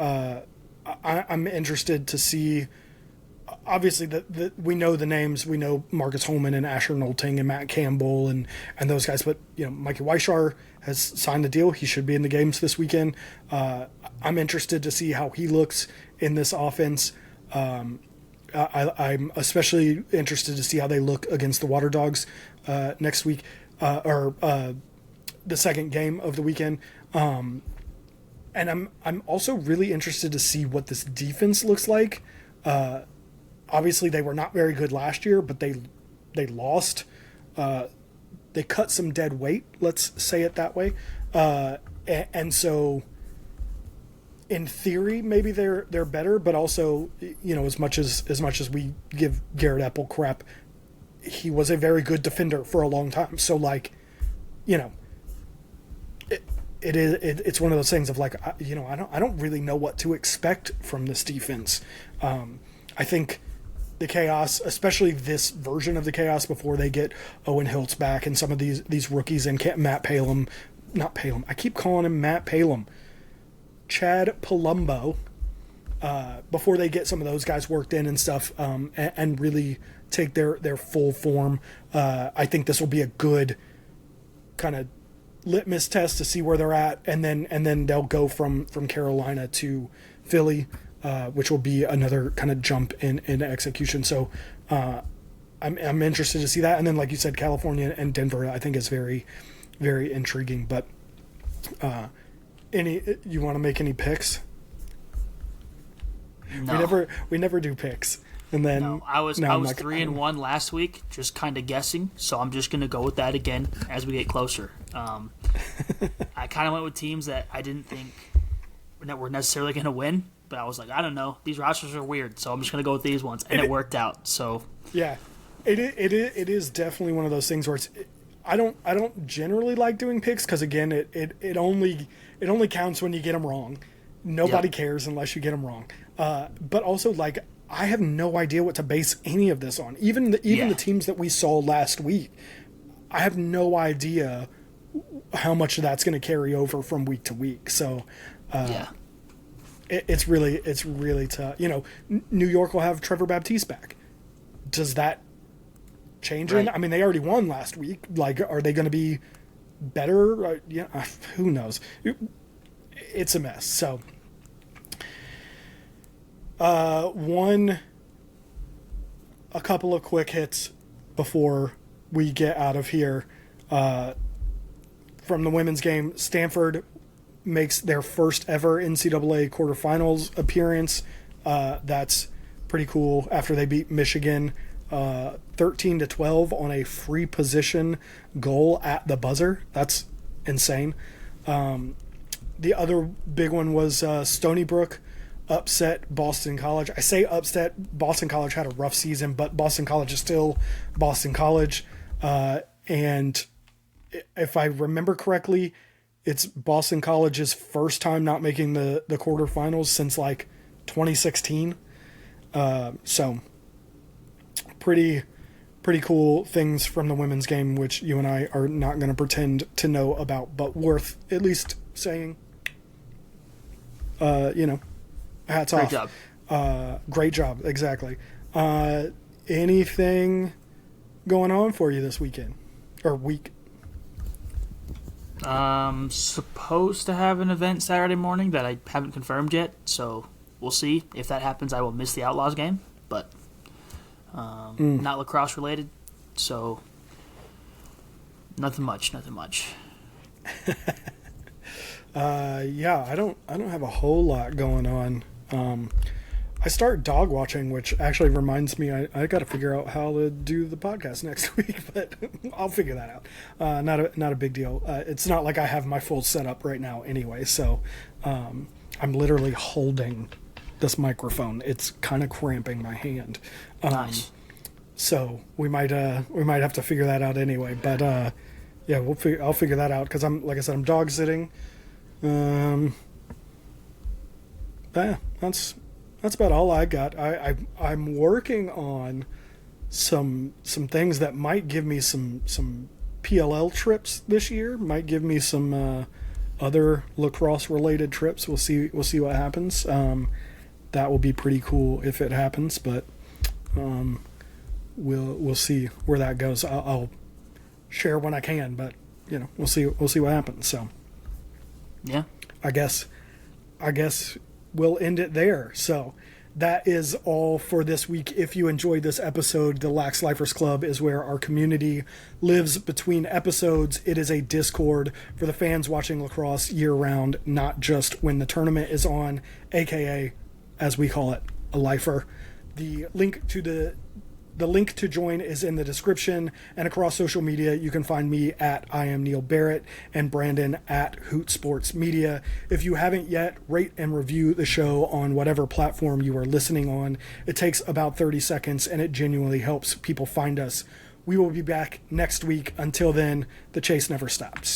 I'm interested to see. Obviously, we know the names. We know Marcus Holman and Asher Nolting and Matt Campbell and those guys. But Mikey Weishar has signed the deal. He should be in the games this weekend. I'm interested to see how he looks in this offense. I'm especially interested to see how they look against the Water Dogs next week, or the second game of the weekend. And I'm also really interested to see what this defense looks like. Obviously, they were not very good last year, but they lost. They cut some dead weight. Let's say it that way. And so, in theory, maybe they're better, but also, as much as we give Garrett Epple crap, he was a very good defender for a long time. So, like, you know, it's one of those things of like, I don't really know what to expect from this defense. I think the chaos, especially this version of the chaos before they get Owen Hiltz back and some of these rookies and Matt Palum, not Palum. I keep calling him Matt Palum. Chad Palumbo, before they get some of those guys worked in and stuff, and really take their full form. I think this will be a good kind of litmus test to see where they're at, and then they'll go from Carolina to Philly, which will be another kind of jump in execution. So I'm interested to see that. And then, like you said, California and Denver, I think is very, very intriguing. But you want to make any picks? No. We never do picks. And then no, I was 3-1 last week, just kind of guessing. So I'm just gonna go with that again as we get closer. I kind of went with teams that I didn't think that were necessarily gonna win, but I was like, I don't know, these rosters are weird, so I'm just gonna go with these ones, and it worked out. So yeah, it is definitely one of those things where I don't generally like doing picks because again it only counts when you get them wrong. Nobody cares unless you get them wrong. But also, like, I have no idea what to base any of this on. Even the teams that we saw last week, I have no idea how much that's going to carry over from week to week. So, it's really tough. You know, New York will have Trevor Baptiste back. Does that change it? I mean, they already won last week. Like, are they going to be better? Who knows? It's a mess. So. A couple of quick hits before we get out of here. From the women's game, Stanford makes their first ever NCAA quarterfinals appearance. That's pretty cool after they beat Michigan 13-12 on a free position goal at the buzzer. That's insane. The other big one was Stony Brook upset Boston College. I say upset. Boston College had a rough season, but Boston College is still Boston College. And if I remember correctly, it's Boston College's first time not making the quarterfinals since like 2016. So pretty cool things from the women's game, which you and I are not going to pretend to know about, but worth at least saying. Hats off. Great job. Great job, exactly. Anything going on for you this weekend? Or week? Supposed to have an event Saturday morning that I haven't confirmed yet, so we'll see. If that happens, I will miss the Outlaws game, but not lacrosse related, so nothing much. I don't have a whole lot going on. I start dog watching, which actually reminds me I got to figure out how to do the podcast next week, but I'll figure that out. Not a big deal. It's not like I have my full setup right now anyway, so I'm literally holding this microphone. It's kind of cramping my hand. Nice. So we might have to figure that out anyway. But I'll figure that out because like I said, I'm dog sitting. That's about all I got. I'm working on some things that might give me some PLL trips this year. Might give me some other lacrosse related trips. We'll see what happens. That will be pretty cool if it happens, but we'll see where that goes. I'll share when I can, but we'll see what happens. So yeah, I guess we'll end it there. So that is all for this week. If you enjoyed this episode, the Lax Lifers Club is where our community lives between episodes. It is a Discord for the fans watching lacrosse year-round, not just when the tournament is on, aka, as we call it, a lifer. The link to join is in the description, and across social media you can find me at I am Neil Barrett and Brandon at Hoot Sports Media. If you haven't yet, rate and review the show on whatever platform you are listening on. It takes about 30 seconds and it genuinely helps people find us We will be back next week. Until then, the chase never stops.